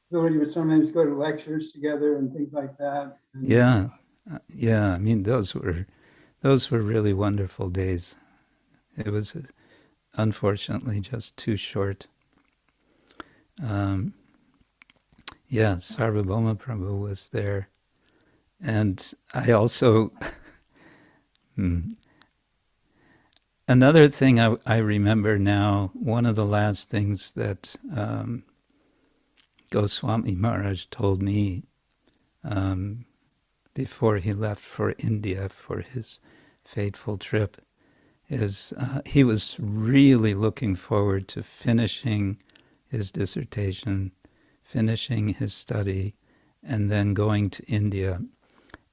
we would sometimes go to lectures together and things like that. And Yeah. I mean, those were really wonderful days. It was unfortunately just too short. Sarvabhauma Prabhu was there, and I also another thing I remember now. One of the last things that Goswami Maharaj told me before he left for India for his fateful trip is he was really looking forward to finishing his dissertation, finishing his study, and then going to India.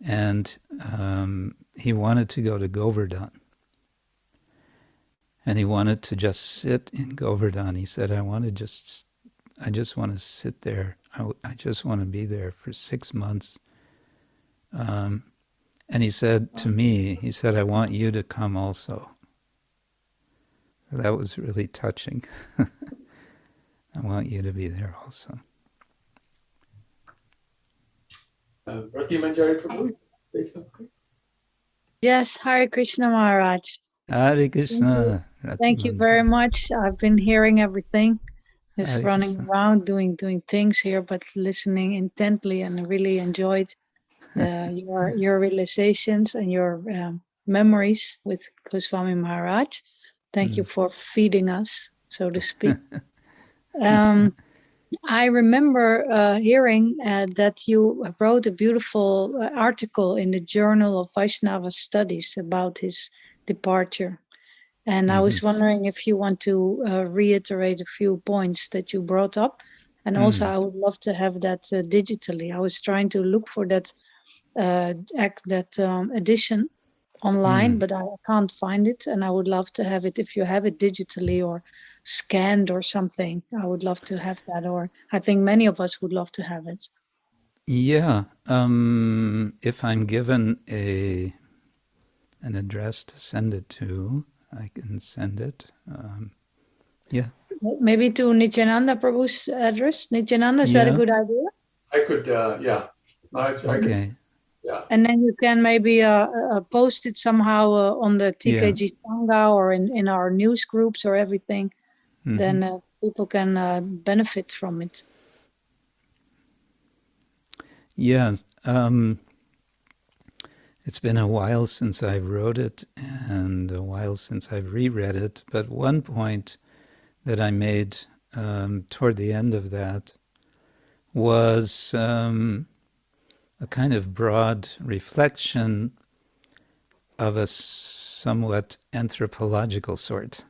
And he wanted to go to Govardhan. And he wanted to just sit in Govardhan. He said, I just want to sit there. I just want to be there for 6 months. And he said to me, I want you to come also. That was really touching. I want you to be there also. Rati Manjari Prabhu, say something. Yes, Hare Krishna Maharaj. Hare Krishna. Thank you very much. I've been hearing everything. Just Hare running Krishna. around doing things here, but listening intently, and I really enjoyed your realizations and your memories with Goswami Maharaj. Thank you for feeding us, so to speak. I remember hearing that you wrote a beautiful article in the Journal of Vaishnava Studies about his departure. And I was wondering if you want to reiterate a few points that you brought up. And also, I would love to have that digitally. I was trying to look for that edition online, but I can't find it. And I would love to have it. If you have it digitally or scanned or something, I would love to have that. Or I think many of us would love to have it. Yeah. If I'm given an address to send it to, I can send it. Yeah. Maybe to Nityananda Prabhu's address. Nityananda, is that a good idea? I could, Maharaj, I could, Okay. yeah. And then you can maybe post it somehow on the TKG Sangha or in our news groups or everything. Then people can benefit from it. Yeah. It's been a while since I wrote it and a while since I've reread it. But one point that I made toward the end of that was a kind of broad reflection of a somewhat anthropological sort.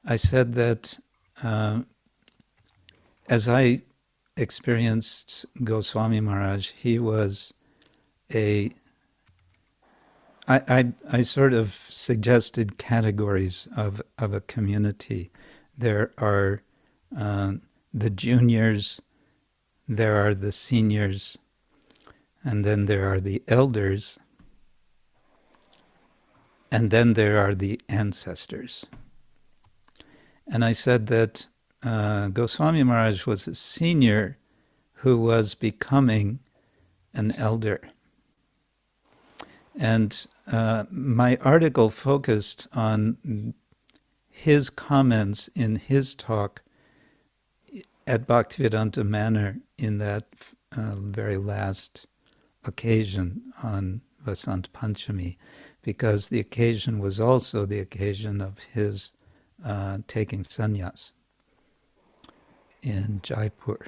I said that as I experienced Goswami Maharaj, he was I sort of suggested categories of a community. There are the juniors, there are the seniors, and then there are the elders, and then there are the ancestors. And I said that Goswami Maharaj was a senior who was becoming an elder. And my article focused on his comments in his talk at Bhaktivedanta Manor in that very last occasion on Vasant Panchami, because the occasion was also the occasion of his taking sannyas in Jaipur.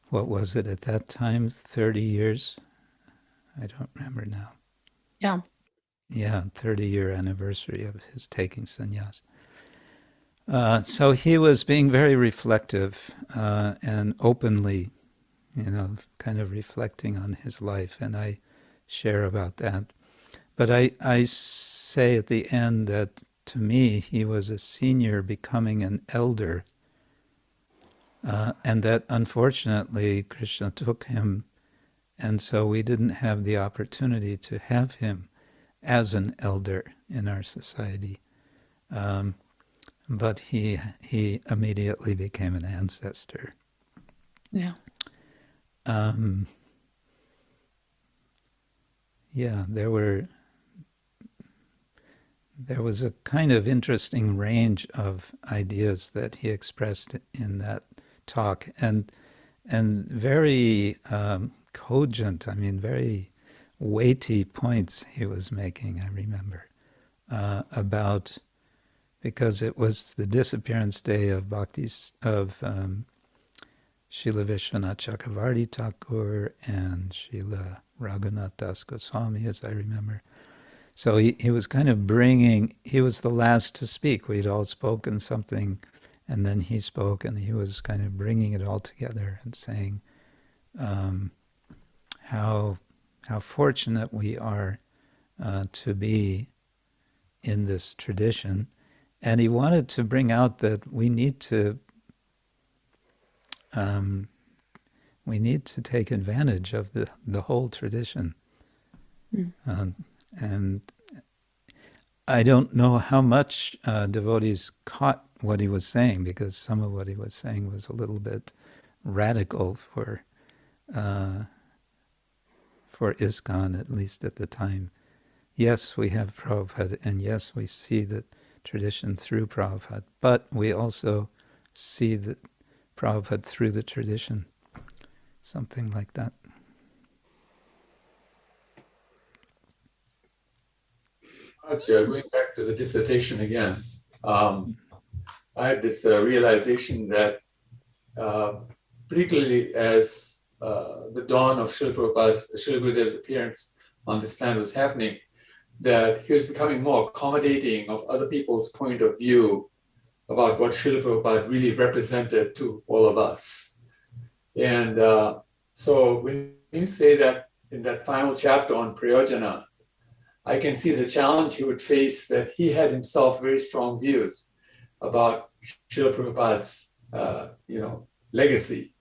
What was it at that time? 30 years? I don't remember now. Yeah. Yeah, 30-year anniversary of his taking sannyas. So he was being very reflective and openly, kind of reflecting on his life, and I share about that. But I say at the end that to me he was a senior becoming an elder, and that unfortunately Krishna took him, and so we didn't have the opportunity to have him as an elder in our society. But he immediately became an ancestor. Yeah. Yeah, there was a kind of interesting range of ideas that he expressed in that talk, and very cogent, very weighty points he was making, I remember, about, because it was the disappearance day of Srila Vishwanath Chakravarti Thakur and Srila Raghunath Das Goswami, as I remember. So he was kind of he was the last to speak. We'd all spoken something, and then he spoke, and he was kind of bringing it all together and saying how fortunate we are to be in this tradition. And he wanted to bring out that we need to take advantage of the whole tradition. And I don't know how much devotees caught what he was saying, because some of what he was saying was a little bit radical for ISKCON, at least at the time. Yes, we have Prabhupada, and yes, we see the tradition through Prabhupada, but we also see the Prabhupada through the tradition. Something like that. Going back to the dissertation again, I had this realization that particularly as the dawn of Srila Gurudev's appearance on this planet was happening, that he was becoming more accommodating of other people's point of view about what Srila Prabhupada really represented to all of us. And so when you say that in that final chapter on Prayojana, I can see the challenge he would face, that he had himself very strong views about Srila Prabhupada's legacy.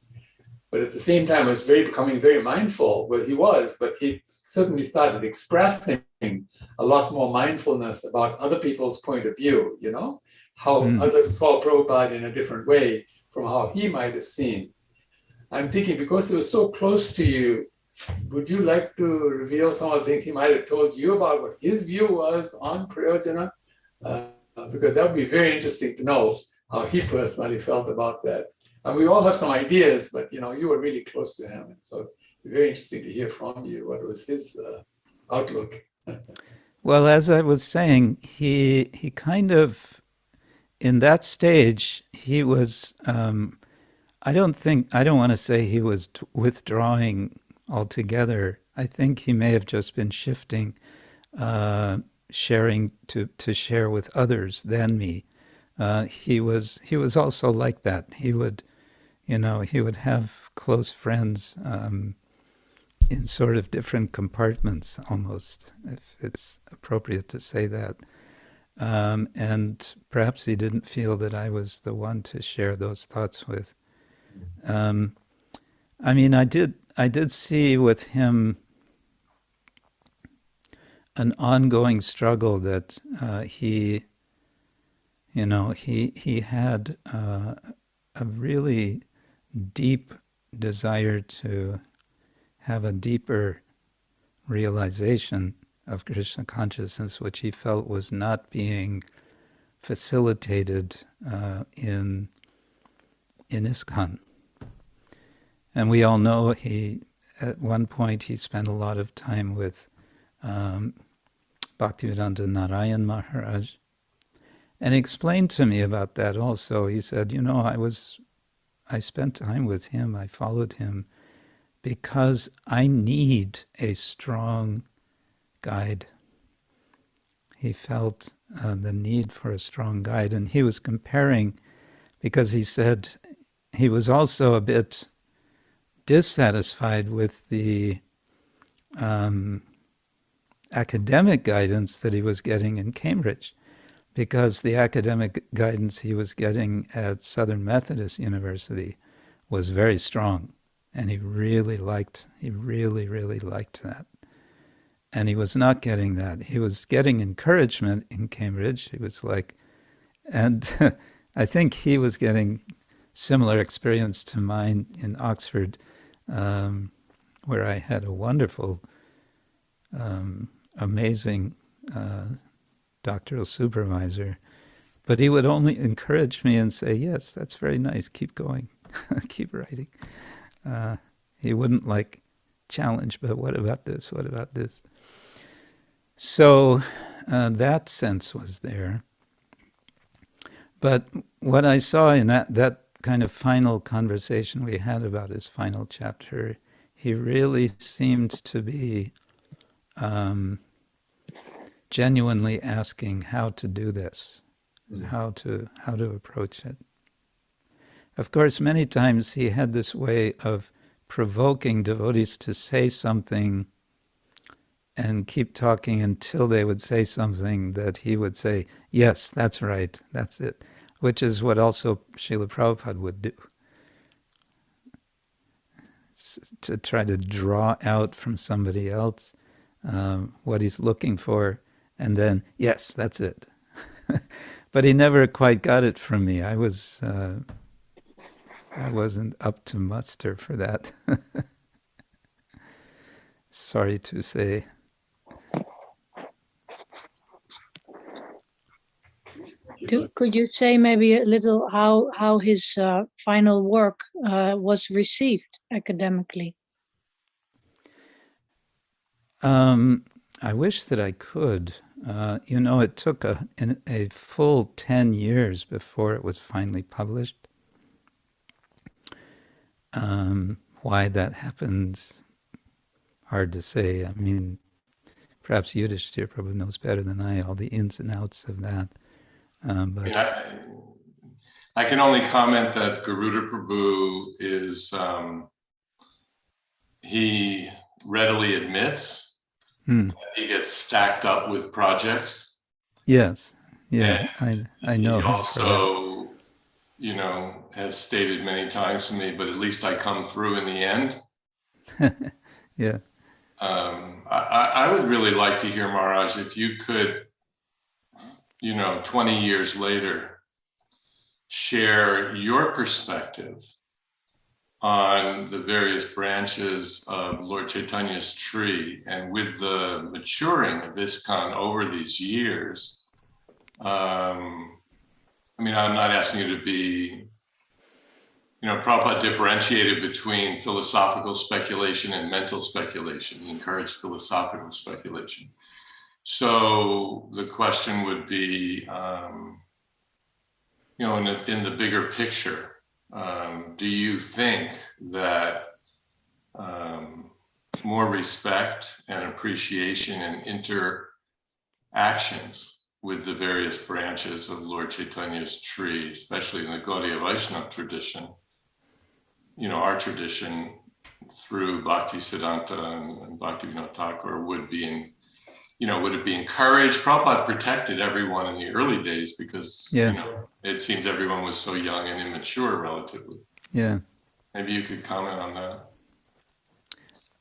But at the same time, was becoming very mindful. Well, he was, but he certainly started expressing a lot more mindfulness about other people's point of view, how others saw Prabhupada in a different way from how he might have seen. I'm thinking, because he was so close to you, would you like to reveal some of the things he might have told you about what his view was on Prayojana? Because that would be very interesting to know how he personally felt about that. And we all have some ideas, but you were really close to him. And so it's very interesting to hear from you. What was his outlook? Well, as I was saying, he kind of, in that stage, he was, I don't want to say he was withdrawing altogether. I think he may have just been shifting, sharing to share with others than me. He was also like that. He would have close friends in sort of different compartments, almost, if it's appropriate to say that. And perhaps he didn't feel that I was the one to share those thoughts with. I mean, I did see with him an ongoing struggle that he had a really deep desire to have a deeper realization of Krishna consciousness, which he felt was not being facilitated in ISKCON. And we all know at one point he spent a lot of time with Bhaktivedanta Narayan Maharaj, and he explained to me about that also. He said, I spent time with him, I followed him, because I need a strong guide. He felt the need for a strong guide, and he was comparing, because he said he was also a bit dissatisfied with the academic guidance that he was getting in Cambridge, because the academic guidance he was getting at Southern Methodist University was very strong, and he really liked that. And he was not getting that. He was getting encouragement in Cambridge. He was like, and I think he was getting similar experience to mine in Oxford, where I had a wonderful, amazing doctoral supervisor. But he would only encourage me and say, yes, that's very nice, keep going, keep writing. He wouldn't challenge, but what about this, what about this? So that sense was there. But what I saw in that kind of final conversation we had about his final chapter, he really seemed to be genuinely asking how to do this, how to approach it. Of course, many times he had this way of provoking devotees to say something and keep talking until they would say something that he would say, yes, that's right, that's it, which is what also Srila Prabhupada would do, to try to draw out from somebody else what he's looking for, and then, yes, that's it. But he never quite got it from me. I wasn't up to muster for that. Sorry to say. Could you say maybe a little how his final work was received academically? I wish that I could. It took a full 10 years before it was finally published. Why that happens, hard to say. I mean, perhaps Yudhishthira probably knows better than I all the ins and outs of that. But I can only comment that Garuda Prabhu is, he readily admits that he gets stacked up with projects. Yes, yeah, I know. He also, has stated many times to me, but at least I come through in the end. Yeah. I would really like to hear, Maharaj, if you could, 20 years later, share your perspective on the various branches of Lord Chaitanya's tree, and with the maturing of ISKCON over these years. I'm not asking you to be, Prabhupada differentiated between philosophical speculation and mental speculation. He encouraged philosophical speculation. So the question would be, in the bigger picture, do you think that more respect and appreciation and interactions with the various branches of Lord Chaitanya's tree, especially in the Gaudiya Vaishnava tradition, our tradition through Bhakti Siddhanta and Bhakti Vinod Thakur would be would it be encouraged? Prabhupada protected everyone in the early days because, it seems everyone was so young and immature relatively. Yeah. Maybe you could comment on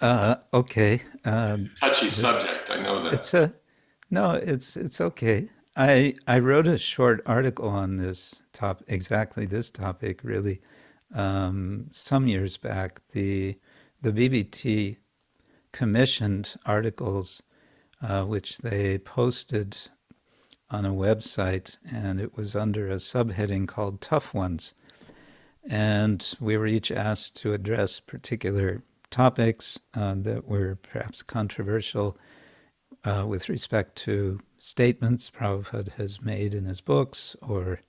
that. Okay. Touchy subject, I know that. It's okay. I wrote a short article on this topic, exactly this topic, really, some years back. The BBT commissioned articles, which they posted on a website, and it was under a subheading called Tough Ones. And we were each asked to address particular topics that were perhaps controversial with respect to statements Prabhupada has made in his books or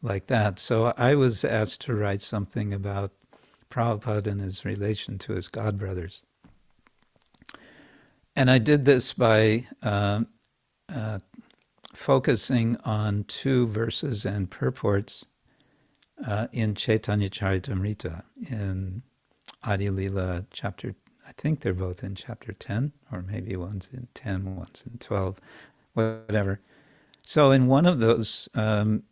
like that. So I was asked to write something about Prabhupada and his relation to his godbrothers. And I did this by focusing on two verses and purports in Chaitanya Charitamrita, in Adi Lila chapter, I think they're both in chapter 10, or maybe one's in 10, one's in 12, whatever. So in one of those, Krishnadas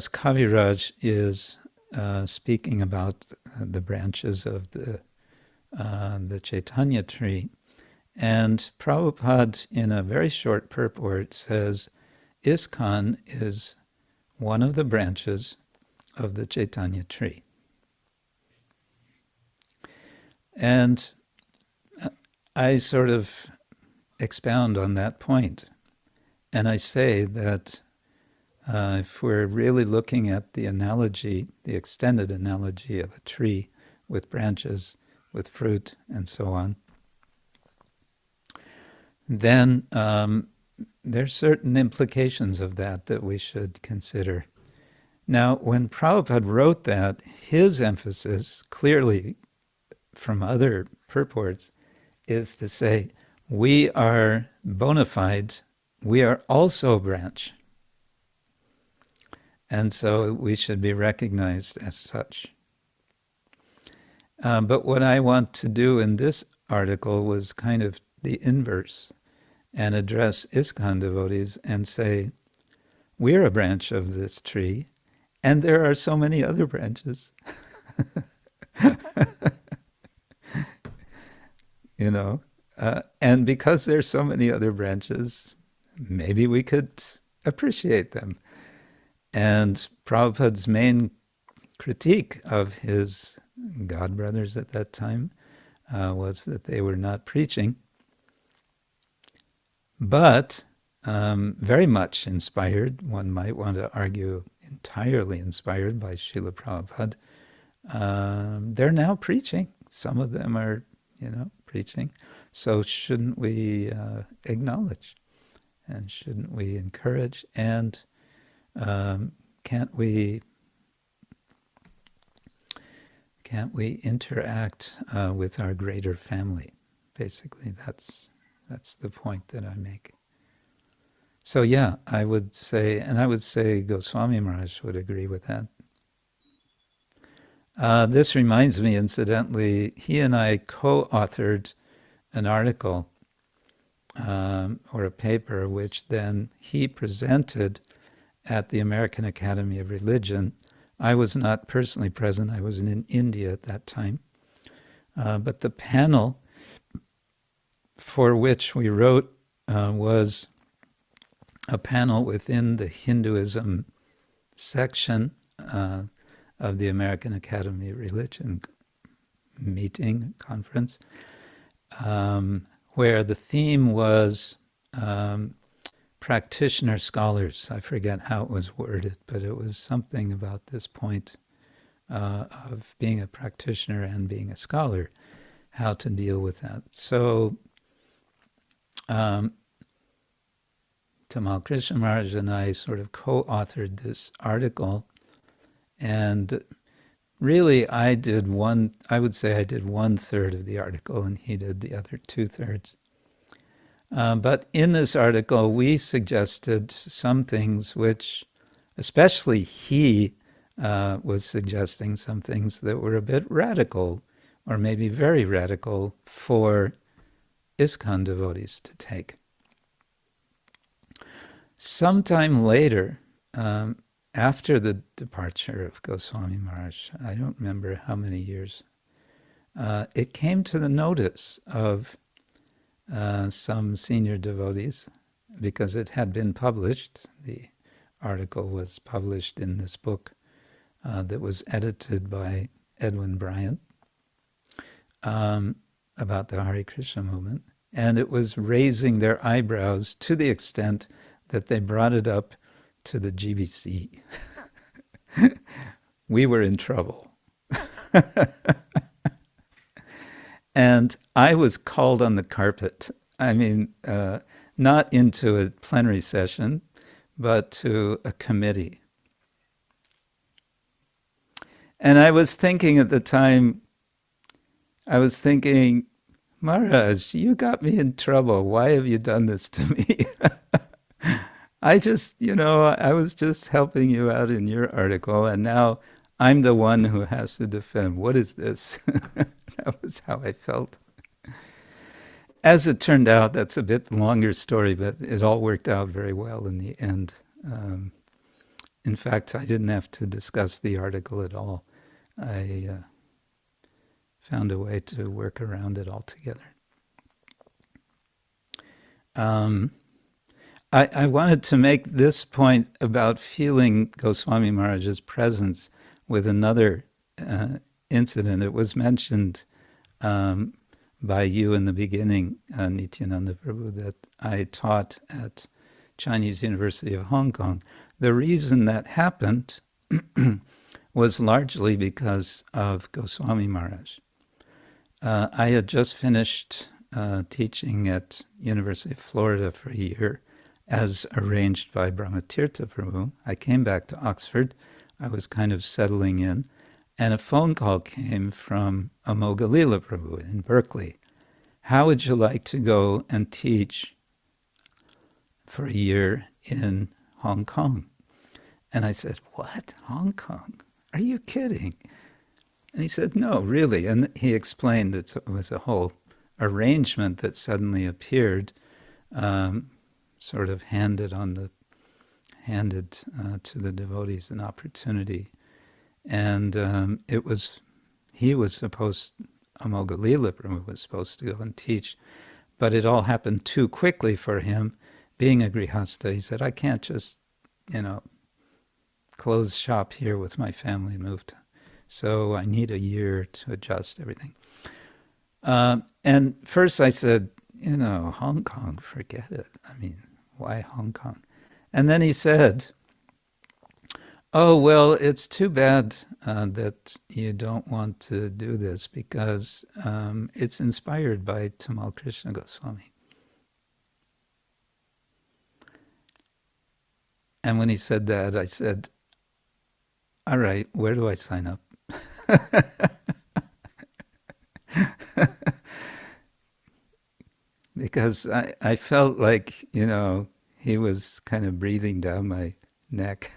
Kaviraj is speaking about the branches of the Chaitanya tree. And Prabhupada, in a very short purport, says, ISKCON is one of the branches of the Chaitanya tree. And I sort of expound on that point. And I say that if we're really looking at the analogy, the extended analogy of a tree with branches, with fruit, and so on, then there's certain implications of that we should consider. Now, when Prabhupada wrote that, his emphasis, clearly from other purports, is to say, we are bona fide, we are also a branch. And so we should be recognized as such. But what I want to do in this article was kind of the inverse, and address ISKCON devotees and say, we're a branch of this tree, and there are so many other branches. And because there's so many other branches, maybe we could appreciate them. And Prabhupada's main critique of his godbrothers at that time was that they were not preaching, but very much inspired, one might want to argue entirely inspired by Srila Prabhupada. They're now preaching. Some of them are, preaching. So shouldn't we acknowledge, and shouldn't we encourage, and can't we interact with our greater family? Basically, that's the point that I make. So yeah, I would say Goswami Maharaj would agree with that. This reminds me, incidentally, he and I co-authored an article or a paper which then he presented at the American Academy of Religion. I was not personally present, I was in India at that time. But the panel for which we wrote was a panel within the Hinduism section of the American Academy of Religion conference, where the theme was practitioner scholars. I forget how it was worded, but it was something about this point of being a practitioner and being a scholar, how to deal with that. So Tamal Krishna Maharaj and I sort of co-authored this article, and really I would say I did 1/3 of the article and he did the other 2/3. But in this article, we suggested some things which, especially he was suggesting some things that were a bit radical, or maybe very radical, for ISKCON devotees to take. Sometime later, after the departure of Goswami Maharaj, I don't remember how many years, it came to the notice of some senior devotees, because it had been published. The article was published in this book that was edited by Edwin Bryant about the Hare Krishna movement, and it was raising their eyebrows to the extent that they brought it up to the GBC. We were in trouble. And I was called on the carpet. I mean, not into a plenary session, but to a committee. And I was thinking at the time, Maharaj, you got me in trouble. Why have you done this to me? I was just helping you out in your article, and now I'm the one who has to defend. What is this? That was how I felt. As it turned out, that's a bit longer story, but it all worked out very well in the end. In fact, I didn't have to discuss the article at all. I found a way to work around it altogether. I wanted to make this point about feeling Goswami Maharaj's presence with another incident. It was mentioned by you in the beginning, Nityananda Prabhu, that I taught at Chinese University of Hong Kong. The reason that happened was largely because of Goswami Maharaj. I had just finished teaching at University of Florida for a year, as arranged by Brahmatirtha Prabhu. I came back to Oxford. I was kind of settling in, and a phone call came from Amogalila Prabhu in Berkeley. How would you like to go and teach for a year in Hong Kong? And I said, what? Hong Kong? Are you kidding? And he said, no, really. And he explained it was a whole arrangement that suddenly appeared, sort of handed to the devotees an opportunity. And Amogalila Prabhu was supposed to go and teach, but it all happened too quickly for him. Being a grihasta, he said, I can't just, close shop here with my family and move to, so I need a year to adjust everything. And first I said, Hong Kong, forget it. I mean, why Hong Kong? And then he said, oh, well, it's too bad that you don't want to do this, because it's inspired by Tamal Krishna Goswami. And when he said that, I said, all right, where do I sign up? Because I felt like, he was kind of breathing down my neck,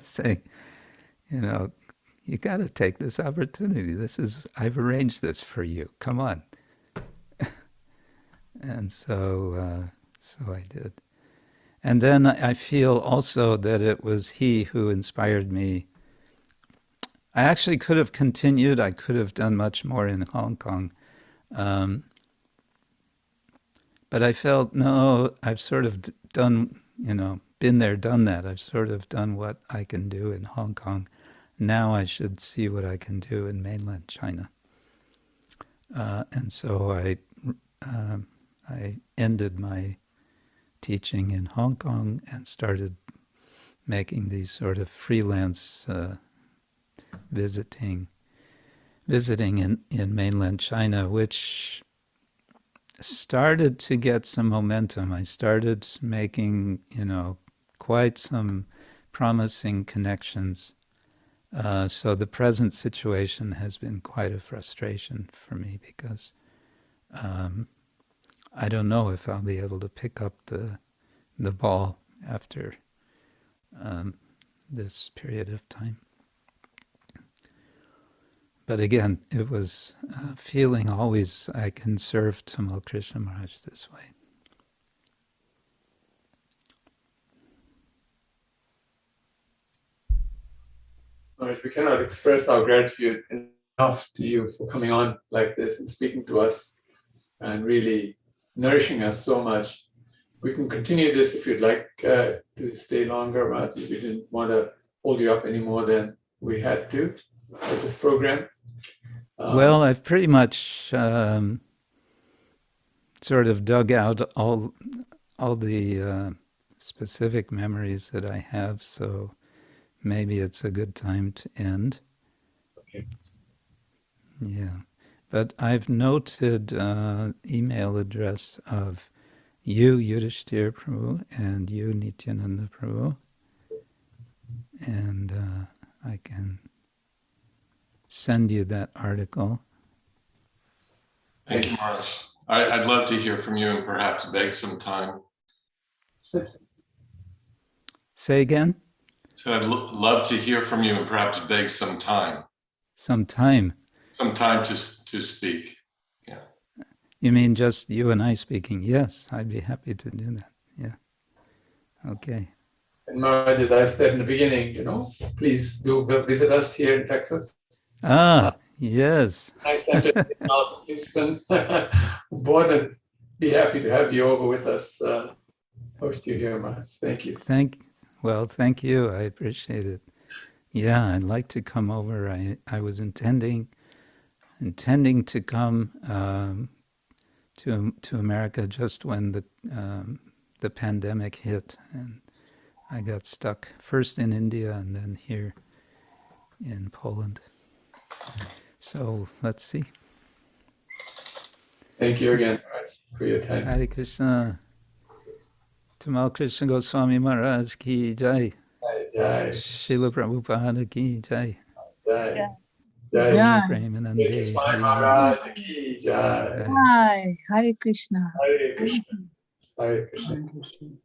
saying, you got to take this opportunity. I've arranged this for you. Come on. And so I did. And then I feel also that it was he who inspired me. I actually could have continued. I could have done much more in Hong Kong. But I felt, no, I've sort of done, been there, done that. I've sort of done what I can do in Hong Kong. Now I should see what I can do in mainland China. And so I ended my teaching in Hong Kong and started making these sort of freelance visiting in mainland China, which started to get some momentum. I started making, quite some promising connections. So the present situation has been quite a frustration for me because I don't know if I'll be able to pick up the ball after this period of time. But again, it was feeling always I can serve Tamal Krishna Maharaj this way. Maharaj, we cannot express our gratitude enough to you for coming on like this and speaking to us and really nourishing us so much. We can continue this if you'd like to stay longer, but we didn't want to hold you up any more than we had to for this program. Well, I've pretty much sort of dug out all the specific memories that I have, so maybe it's a good time to end. Okay. Yeah, but I've noted email address of you, Yudhishthira Prabhu, and you, Nityananda Prabhu, and I can send you that article. Thank you, Maharaj. I'd love to hear from you and perhaps beg some time. Say again? So I'd love to hear from you and perhaps beg some time. Some time. Some time to speak. Yeah. You mean just you and I speaking? Yes, I'd be happy to do that. Yeah. Okay. And Maharaj, as I said in the beginning, please do visit us here in Texas. Yes. Nice center in Houston. More than be happy to have you over with us. Host you here, Maharaj. Thank you. Thank you. I appreciate it. Yeah, I'd like to come over. I was intending to come to America just when the pandemic hit, and I got stuck first in India and then here in Poland. So let's see. Thank you again, Maharaj, for your time. Hare Krishna. Tamal Krishna Goswami Maharaj ki jai. Jai. Srila Prabhupada ki jai. Jai. Jai. Premanande. Swami Maharaj ki jai. Hi, Hare Krishna. Hare Krishna. Hare Krishna. Thank you.